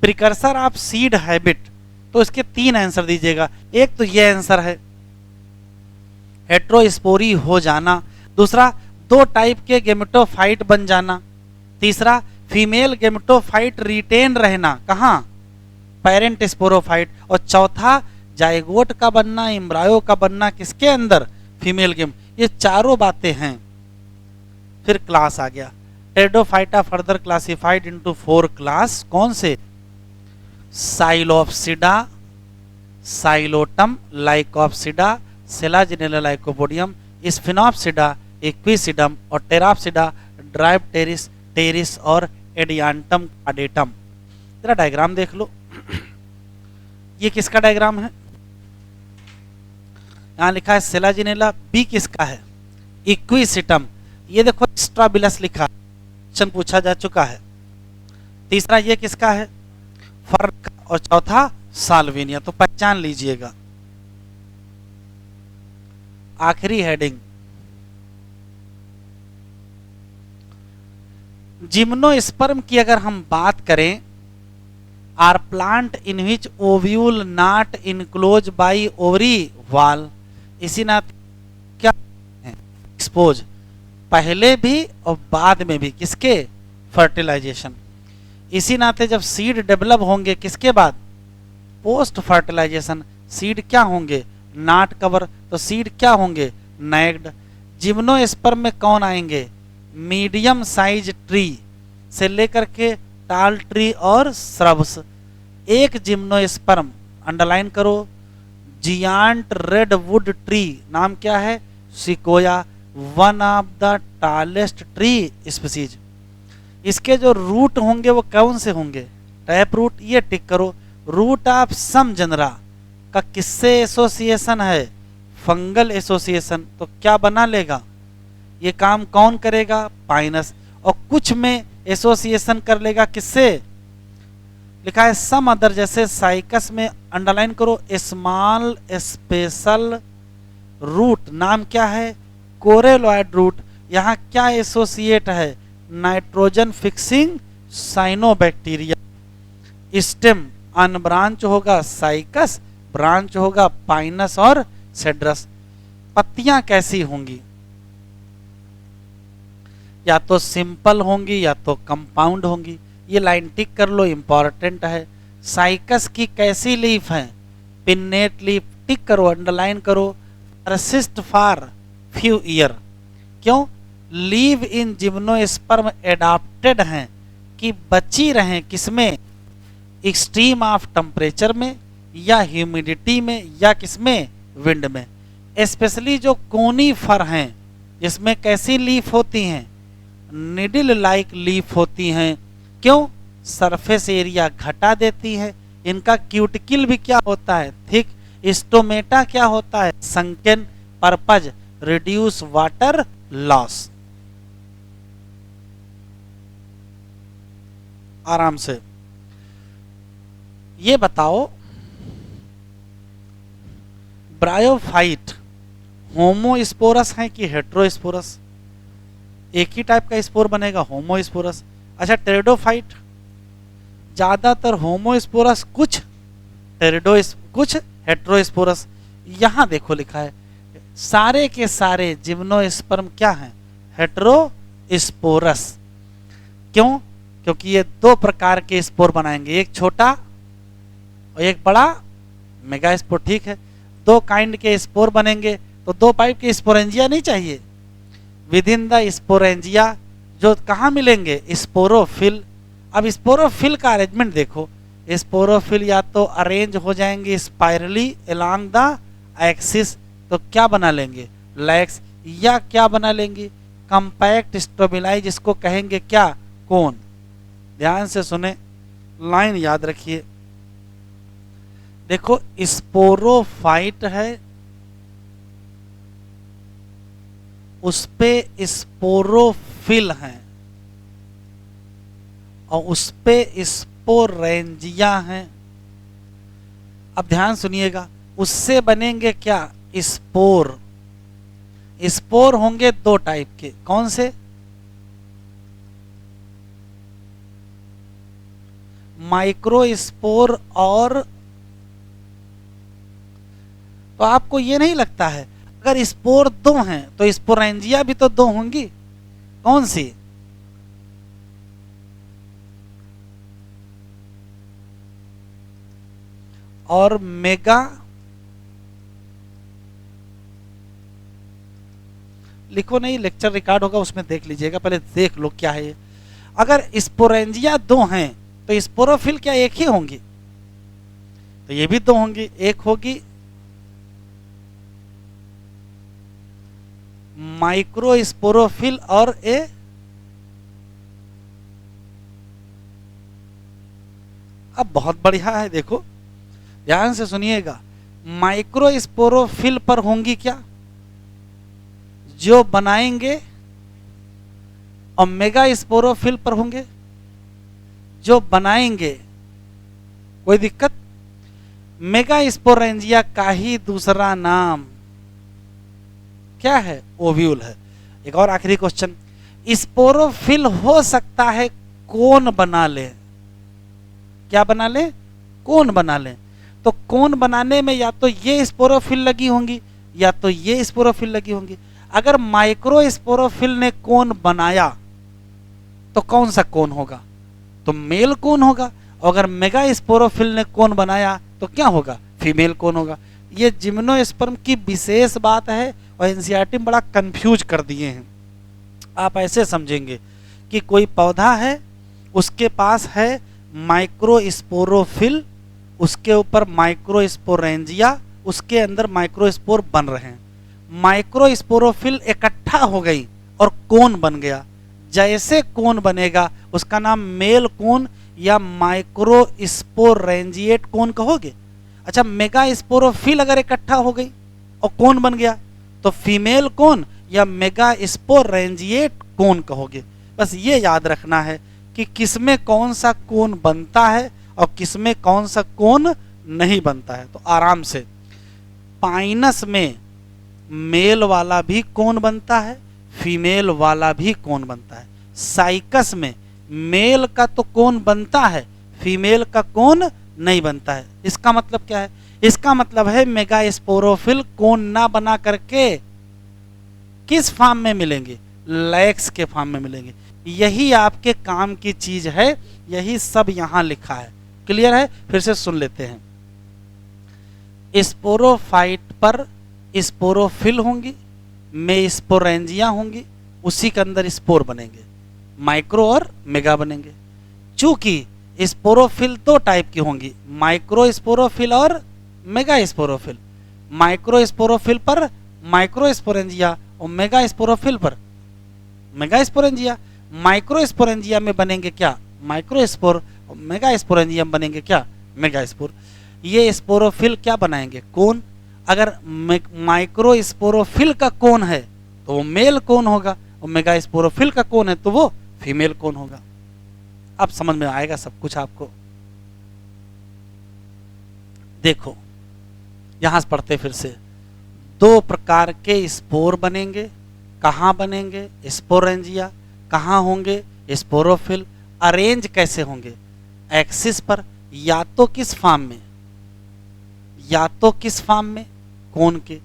प्रिकर्सर ऑफ सीड हैबिट तो इसके तीन आंसर दीजिएगा। एक तो ये आंसर है हेट्रोस्पोरी हो जाना, दूसरा दो टाइप के गेमेटोफाइट बन जाना, तीसरा फीमेल गेमेटोफाइट रिटेन रहना कहाँ, पेरेंट स्पोरोफाइट, और चौथा जाइगोट का बनना, एम्ब्रायो का बनना किसके अंदर, फीमेल गेम। ये चारों बातें हैं। फिर क्लास आ गया, pteridophyta further classified into 4 class, कौन से, साइलोप्सिडा, साइलोटम, लाइकोप्सिडा, सेलाजिनेला लाइकोपोडियम, स्फिनोप्सिडा, इक्विसिडम और टेराप्सिडा, ड्राइप्टेरिस, टेरिस और एडियांटम कार्डेटम। जरा डायग्राम देख लो। ये किसका डायग्राम है, यहां लिखा है सेलाजिनेला, बी किसका है, इक्विसिटम। ये देखो स्ट्राबिलस लिखा, क्वेश्चन पूछा जा चुका है। तीसरा ये किसका है, फर्न का, और चौथा साल्विनिया। तो पहचान लीजिएगा। आखिरी हेडिंग, जिम्नोस्पर्म की अगर हम बात करें, are plant in which ovule not enclose by ovary wall. इसी नाते क्या है, एक्सपोज, पहले भी और बाद में भी किसके, फर्टिलाइजेशन। इसी नाते जब सीड डेवलप होंगे किसके बाद, पोस्ट फर्टिलाइजेशन, सीड क्या होंगे, नॉट कवर, तो सीड क्या होंगे, नैग्ड। जिम्नोस्पर्म में कौन आएंगे, मीडियम साइज ट्री से लेकर के टाल ट्री और श्रब्स। एक जिम्नोस्पर्म, अंडरलाइन करो, जियांट रेड वुड ट्री, नाम क्या है, sequoia, one of the tallest tree species. इसके जो रूट होंगे वो कौन से होंगे, टैप रूट, ये टिक करो। रूट ऑफ सम जनरा का किससे एसोसिएशन है, फंगल एसोसिएशन, तो क्या बना लेगा, ये काम कौन करेगा, पाइनस। और कुछ में एसोसिएशन कर लेगा किससे, लिखा है सम अदर, जैसे साइकस में अंडरलाइन करो, स्मॉल स्पेशल रूट, नाम क्या है, कोरेलॉइड रूट। यहाँ क्या एसोसिएट है, nitrogen fixing cyanobacteria. Stem unbranch होगा साइकस, ब्रांच होगा पाइनस और सेड्रस। पत्तियां कैसी होंगी, या तो सिंपल होंगी या तो कंपाउंड होंगी। ये लाइन टिक कर लो, इंपॉर्टेंट है। साइकस की कैसी लीफ है, पिन्नेट लीफ, टिक करो, अंडरलाइन करो। परसिस्ट फॉर फ्यू ईयर, क्यों, लीव इन जिम्नोस्पर्म एडाप्टेड हैं कि बची रहें किसमें, एक्सट्रीम ऑफ टेम्परेचर में या ह्यूमिडिटी में या किसमें, विंड में। स्पेशली जो कोनीफर हैं जिसमें कैसी लीफ होती हैं, निडल लाइक लीफ होती हैं, क्यों, सरफेस एरिया घटा देती है। इनका क्यूटिकल भी क्या होता है, थिक। स्टोमेटा क्या होता है, sunken, purpose, reduce water loss. आराम से ये बताओ ब्रायोफाइट होमोस्पोरस है कि हेट्रोस्पोरस? एक ही टाइप का स्पोर बनेगा, होमोस्पोरस। अच्छा टेरिडोफाइट, ज्यादातर होमोस्पोरस, कुछ कुछ हेट्रोस्पोरस। यहां देखो लिखा है सारे के सारे जिम्नोस्पर्म क्या हैं? हेट्रोस्पोरस। क्यों? क्योंकि ये दो प्रकार के स्पोर बनाएंगे, एक छोटा और एक बड़ा मेगास्पोर। ठीक है, दो काइंड के स्पोर बनेंगे तो दो पाइप के स्पोरेंजिया नहीं चाहिए। विद इन द स्पोरेंजिया जो कहाँ मिलेंगे? स्पोरोफिल। अब स्पोरोफिल का अरेंजमेंट देखो, स्पोरोफिल या तो अरेंज हो जाएंगे स्पाइरली अलोंग द एक्सिस, तो क्या बना लेंगे? लैक्स। या क्या बना लेंगे? कंपैक्ट स्टोबिलाई, जिसको कहेंगे क्या? कोन। ध्यान से सुने, लाइन याद रखिए। देखो स्पोरोफाइट है, उस पे स्पोरोफिल है और उस पे स्पोरेंजिया है। अब ध्यान सुनिएगा, उससे बनेंगे क्या? स्पोर। स्पोर होंगे दो टाइप के, कौन से? माइक्रोस्पोर और, तो आपको ये नहीं लगता है अगर स्पोर दो हैं तो स्पोरेंजिया भी तो दो होंगी? कौन सी? और मेगा, लिखो नहीं, लेक्चर रिकॉर्ड होगा उसमें देख लीजिएगा, पहले देख लो क्या है ये। अगर स्पोरेंजिया दो हैं तो स्पोरोफिल क्या एक ही होंगी? तो ये भी दो होंगी, एक होगी माइक्रोस्पोरोफिल और अब बहुत बढ़िया है, देखो ध्यान से सुनिएगा, माइक्रोस्पोरोफिल पर होंगी क्या? जो बनाएंगे, और मेगा स्पोरोफिल पर होंगे जो बनाएंगे। कोई दिक्कत? मेगा स्पोरेंजिया का ही दूसरा नाम क्या है? ओव्यूल है। एक और आखिरी क्वेश्चन, स्पोरोफिल हो सकता है कोन बना ले? क्या बना ले? कोन बना ले। तो कोन बनाने में या तो ये स्पोरोफिल लगी होंगी या तो ये स्पोरोफिल लगी होंगी। अगर माइक्रो स्पोरोफिल ने कोन बनाया तो कौन सा कोन होगा? तो मेल कोन होगा। और अगर मेगा स्पोरोफिल ने कोन बनाया तो क्या होगा? फीमेल कोन होगा। ये जिम्नोस्पर्म की विशेष बात है और एनसीईआरटी में बड़ा कंफ्यूज कर दिए हैं। आप ऐसे समझेंगे कि कोई पौधा है, उसके पास है माइक्रोस्पोरोफिल, उसके ऊपर माइक्रोस्पोरेंजिया, उसके अंदर माइक्रोस्पोर बन रहे हैं। माइक्रोस्पोरोफिल इकट्ठा हो गई और कोन बन गया। जैसे कोन बनेगा उसका नाम मेल कोन या माइक्रोस्पोरेंजिएट कोन कहोगे। अच्छा, मेगा स्पोरोफिल अगर इकट्ठा हो गई और कोन बन गया तो फीमेल कोन या मेगा स्पोरेंजिएट कोन कहोगे। बस ये याद रखना है कि किसमें कौन सा कोन बनता है और किसमें कौन सा कोन नहीं बनता है। तो आराम से, पाइनस में मेल वाला भी कोन बनता है, फीमेल वाला भी कोन बनता है। साइकस में मेल का तो कोन बनता है, फीमेल का कोन नहीं बनता है। इसका मतलब क्या है? इसका मतलब है मेगा स्पोरोफिल कोन ना बना करके किस फॉर्म में मिलेंगे? लैक्स के फॉर्म में मिलेंगे। यही आपके काम की चीज है, यही सब यहां लिखा है। क्लियर है? फिर से सुन लेते हैं। स्पोरोफाइट पर स्पोरोफिल होंगी, में स्पोरेंजिया होंगी, उसी के अंदर स्पोर बनेंगे, माइक्रो और मेगा बनेंगे। चूंकि स्पोरोफिल दो टाइप की होंगी, माइक्रो स्पोरोफिल और मेगा स्पोरोफिल। माइक्रो स्पोरोफिल पर माइक्रो स्पोरेंजिया और मेगा स्पोरोफिल पर मेगा स्पोरेंजिया। माइक्रो स्पोरेंजिया में बनेंगे क्या? Micro spore. और मेगा स्पोरेंजिया में बनेंगे क्या? Mega spore. ये स्पोरोफिल क्या बनाएंगे? कोन। अगर माइक्रो स्पोरोफिल का कोन है तो वो मेल कोन होगा और मेगा स्पोरोफिल का कोन है तो वो फीमेल कोन होगा। अब समझ में आएगा सब कुछ आपको। देखो यहां से पढ़ते फिर से, दो प्रकार के स्पोर बनेंगे। कहाँ बनेंगे? स्पोरेंजिया। कहाँ होंगे? स्पोरोफिल। अरेंज कैसे होंगे? एक्सिस पर। या तो किस फॉर्म में? या तो किस फॉर्म में? कोन के।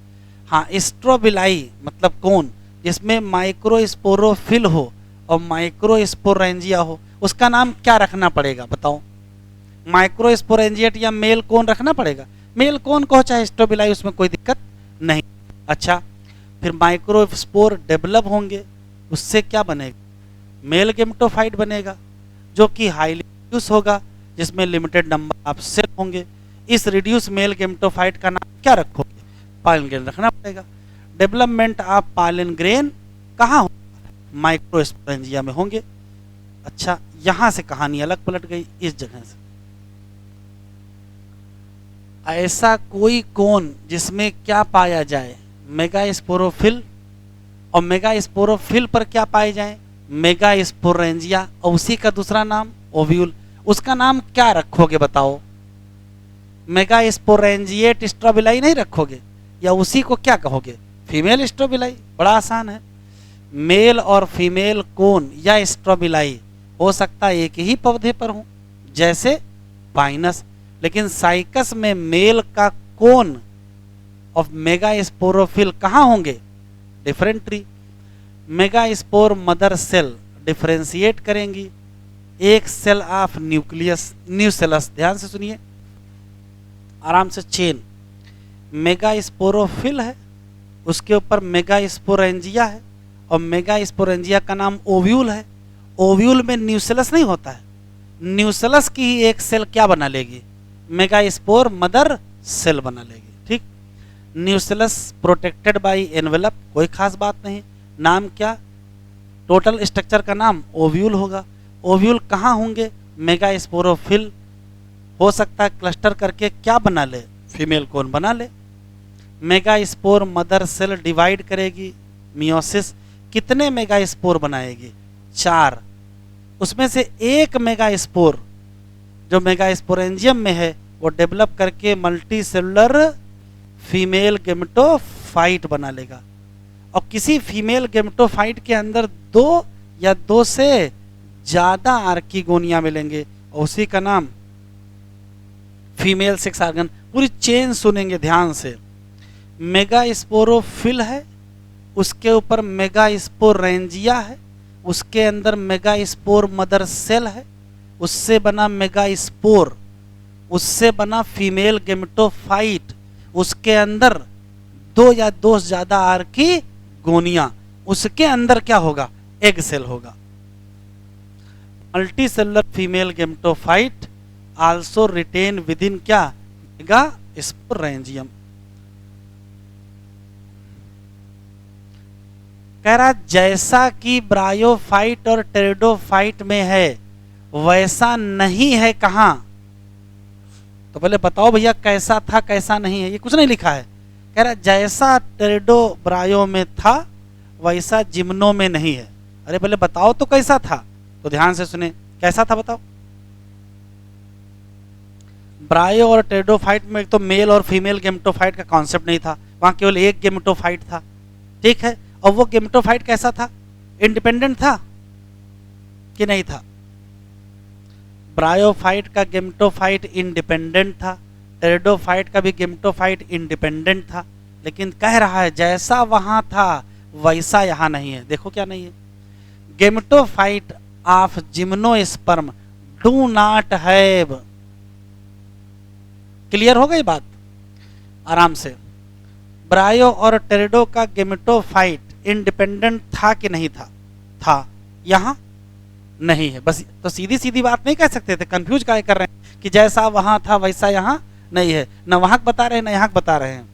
हाँ, स्ट्रोबिलाई मतलब कोन जिसमें माइक्रोस्पोरोफिल हो और माइक्रोस्पोरेंजिया हो, उसका नाम क्या रखना पड़ेगा बताओ? माइक्रोस्पोरेंजिएट या मेल कोन रखना पड़ेगा। मेल कोन को चाहे स्ट्रोबिलाई, उसमें कोई दिक्कत नहीं। अच्छा, फिर माइक्रोस्पोर डेवलप होंगे, उससे क्या बनेगा? मेल गेमेटोफाइट बनेगा जो कि हाईली रिड्यूस होगा, जिसमें लिमिटेड नंबर ऑफ सेल होंगे। इस रिड्यूस मेल गेमेटोफाइट का नाम क्या रखोगे? पालन ग्रेन रखना पड़ेगा। डेवलपमेंट ऑफ पालन ग्रेन कहाँ होगा? माइक्रोस्पोरेंजिया में होंगे। अच्छा, यहां से कहानी अलग पलट गई इस जगह से। ऐसा कोई कोन जिसमें क्या पाया जाए? मेगास्पोरोफिल। और मेगास्पोरोफिल पर क्या पाए जाए? मेगास्पोरेंजिया। और उसी का दूसरा नाम ओव्यूल। उसका नाम क्या रखोगे बताओ? मेगास्पोरेंजिएट स्ट्रोबिलाई नहीं रखोगे, या उसी को क्या कहोगे? Female strobili. बड़ा आसान है। मेल और फीमेल कोन या स्ट्रोबिलाई हो सकता है एक ही पौधे पर हो, जैसे पाइनस, लेकिन साइकस में मेल का कोन ऑफ मेगास्पोरोफिल कहाँ होंगे? Different tree. Megaspore mother cell differentiate करेंगी एक सेल ऑफ न्यूक्लियस न्यूसेलस। ध्यान से सुनिए, आराम से। चेन मेगास्पोरोफिल है, उसके ऊपर मेगास्पोरेंजिया है, और मेगास्पोरेंजिया का नाम ओव्यूल है। ओव्यूल में न्यूसेलस नहीं होता है। न्यूसेलस की ही एक सेल क्या बना लेगी? मेगास्पोर मदर सेल बना लेगी। ठीक। न्यूसेलस प्रोटेक्टेड बाय एनवेलप, कोई खास बात नहीं। नाम क्या? टोटल स्ट्रक्चर का नाम ओव्यूल होगा। ओव्यूल कहाँ होंगे? मेगास्पोरोफिल। हो सकता है क्लस्टर करके क्या बना ले? फीमेल कोन बना ले। मेगास्पोर मदर सेल डिवाइड करेगी, मियोसिस। कितने मेगास्पोर बनाएगी? 4। उसमें से एक मेगास्पोर जो मेगास्पोरेंजियम में है वो डेवलप करके मल्टी सेलुलर फीमेल गेमेटोफाइट बना लेगा। और किसी फीमेल गेमेटोफाइट के अंदर 2 या 2 से ज्यादा आर्किगोनिया मिलेंगे, और उसी का नाम फीमेल सेक्स ऑर्गन। पूरी चेन सुनेंगे ध्यान से। मेगास्पोरोफिल है, उसके ऊपर मेगास्पोरेंजिया है, उसके अंदर मेगास्पोर मदर सेल है, उससे बना मेगास्पोर, उससे बना फीमेल गेमेटोफाइट, उसके अंदर 2 या 2 से ज्यादा आर्किगोनिया, उसके अंदर क्या होगा? एग सेल होगा। Multi cellular female gametophyte also retain within क्या? मेगास्पोरेंजियम। कह रहा जैसा कि ब्रायोफाइट और टेरिडोफाइट में है वैसा नहीं है। कहां? तो पहले बताओ भैया कैसा था कैसा नहीं है, ये कुछ नहीं लिखा है। कह रहा जैसा टेरिडो ब्रायो में था वैसा जिम्नो में नहीं है। अरे पहले बताओ तो कैसा था? तो ध्यान से सुने, कैसा था बताओ? ब्रायो और टेरिडोफाइट में एक तो मेल और फीमेल गेमेटोफाइट का कॉन्सेप्ट नहीं था, वहां केवल एक गेमेटोफाइट था। ठीक है, और वो गेमेटोफाइट कैसा था? इंडिपेंडेंट था कि नहीं था? ब्रायोफाइट का गेमेटोफाइट इंडिपेंडेंट था, टेरिडोफाइट का भी गेमेटोफाइट इंडिपेंडेंट था। लेकिन कह रहा है जैसा वहां था वैसा यहां नहीं है। देखो क्या नहीं है? Gametophyte of gymnosperm do not have. Clear हो गई बात? आराम से। ब्रायो और टेरिडो का गेमेटोफाइट इंडिपेंडेंट था कि नहीं था? था। यहां नहीं है। बस तो सीधी सीधी बात नहीं कह सकते थे, कंफ्यूज क्या कर रहे हैं कि जैसा वहां था वैसा यहां नहीं है। न वहां बता रहे हैं न यहां बता रहे हैं।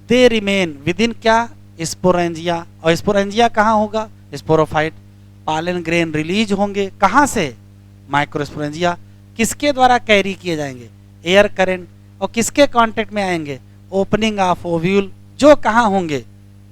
दे रिमेन विद इन क्या? स्पोरेंजिया। और स्पोरेंजिया कहां होगा? स्पोरोफाइट। पालन ग्रेन रिलीज होंगे कहां से? माइक्रोस्पोरेंजिया। किसके द्वारा कैरी किए जाएंगे? Air current. और किसके कांटेक्ट में आएंगे? ओपनिंग ऑफ ओव्यूल, जो कहां होंगे?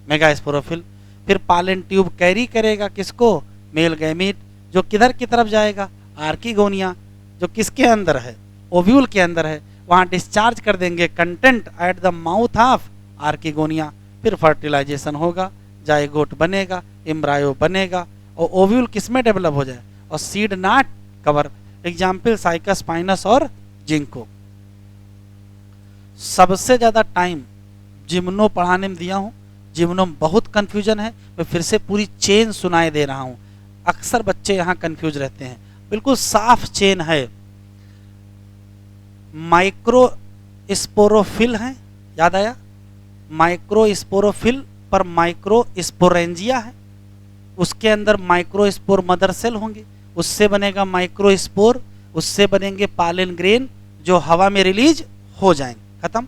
मेगास्पोरोफिल। फिर पालन ट्यूब कैरी करेगा किसको? मेल गैमीट, जो किधर की तरफ जाएगा? आर्किगोनिया, जो किसके अंदर है? ओव्यूल के अंदर है। वहाँ डिस्चार्ज कर देंगे content at the mouth of archegonia, फिर फर्टिलाइजेशन होगा, जाइगोट बनेगा, एम्ब्रायो बनेगा और ओव्यूल किसमें डेवलप हो जाए, और seed not cover. Example cycas Pinus और जिंको। सबसे ज़्यादा टाइम जिम्नो पढ़ाने में दिया हूँ, जिम्नो में बहुत कन्फ्यूजन है, मैं फिर से पूरी चेन सुनाए दे रहा हूँ, अक्सर बच्चे यहाँ कन्फ्यूज रहते हैं, बिल्कुल साफ चेन है। माइक्रो स्पोरोफिल है, याद आया, माइक्रो स्पोरोफिल पर माइक्रो स्पोरेंजिया है, उसके अंदर माइक्रो स्पोर मदर सेल होंगे, उससे बनेगा माइक्रो स्पोर, उससे बनेंगे पालन ग्रेन जो हवा में रिलीज हो जाएंगे, खत्म।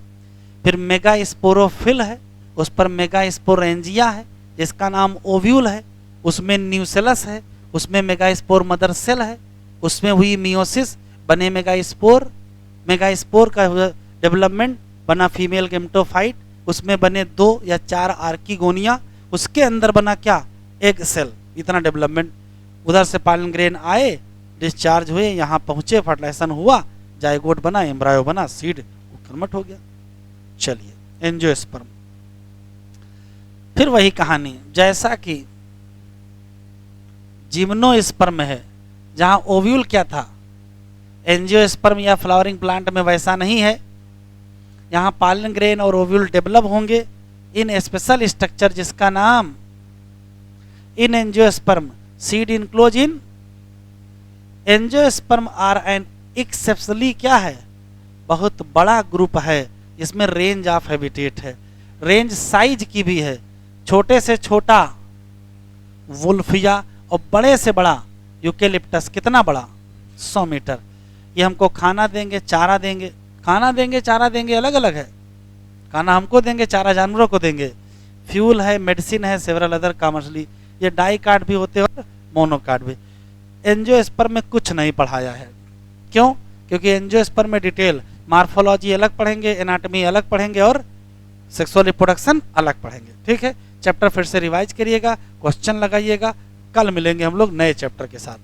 फिर मेगा स्पोरोफिल है, उस पर मेगा स्पोरेंजिया है जिसका नाम ओव्यूल है, उसमें न्यूसेलस है, उसमें मेगा स्पोर मदर सेल है, उसमें हुई मियोसिस, बने मेगा स्पोर का डेवलपमेंट, बना फीमेल गेमेटोफाइट, उसमें बने 2 या 4 आर्किगोनिया, उसके अंदर बना क्या, एग सेल, इतना डेवलपमेंट। उधर से पालन ग्रेन आए, डिस्चार्ज हुए, यहाँ पहुँचे, फर्टिलाइजेशन हुआ, जाइगोट बना, एम्ब्रायो बना, सीड कन्वर्ट हो गया। चलिए एंजियोस्पर्म, फिर वही कहानी जैसा कि जिम्नोस्पर्म है जहाँ ओव्यूल क्या था, एंजियोस्पर्म या फ्लावरिंग प्लांट में वैसा नहीं है, यहाँ पालन ग्रेन और ओव्यूल डेवलप होंगे इन स्पेशल स्ट्रक्चर जिसका नाम in angiosperm seed enclose in. Angiosperm are an exceptionally क्या है, बहुत बड़ा ग्रुप है, इसमें रेंज ऑफ हैबिटेट है, रेंज साइज की भी है, छोटे से छोटा वुल्फिया और बड़े से बड़ा यूकेलिप्टस, कितना बड़ा, 100 मीटर। ये हमको खाना देंगे, चारा देंगे, खाना देंगे, चारा देंगे, अलग अलग है, खाना हमको देंगे, चारा जानवरों को देंगे, फ्यूल है, मेडिसिन है, सेवरल अदर कॉमर्शली, ये डाई कार्ड भी होते हैं और मोनोकार्ड भी। एंजियोस्पर्म में कुछ नहीं पढ़ाया है, क्यों, क्योंकि एंजियोस्पर्म में डिटेल मार्फोलॉजी अलग पढ़ेंगे, एनाटॉमी अलग पढ़ेंगे और सेक्सुअल रिप्रोडक्शन अलग पढ़ेंगे। ठीक है, चैप्टर फिर से रिवाइज करिएगा, क्वेश्चन लगाइएगा, कल मिलेंगे हम लोग नए चैप्टर के साथ।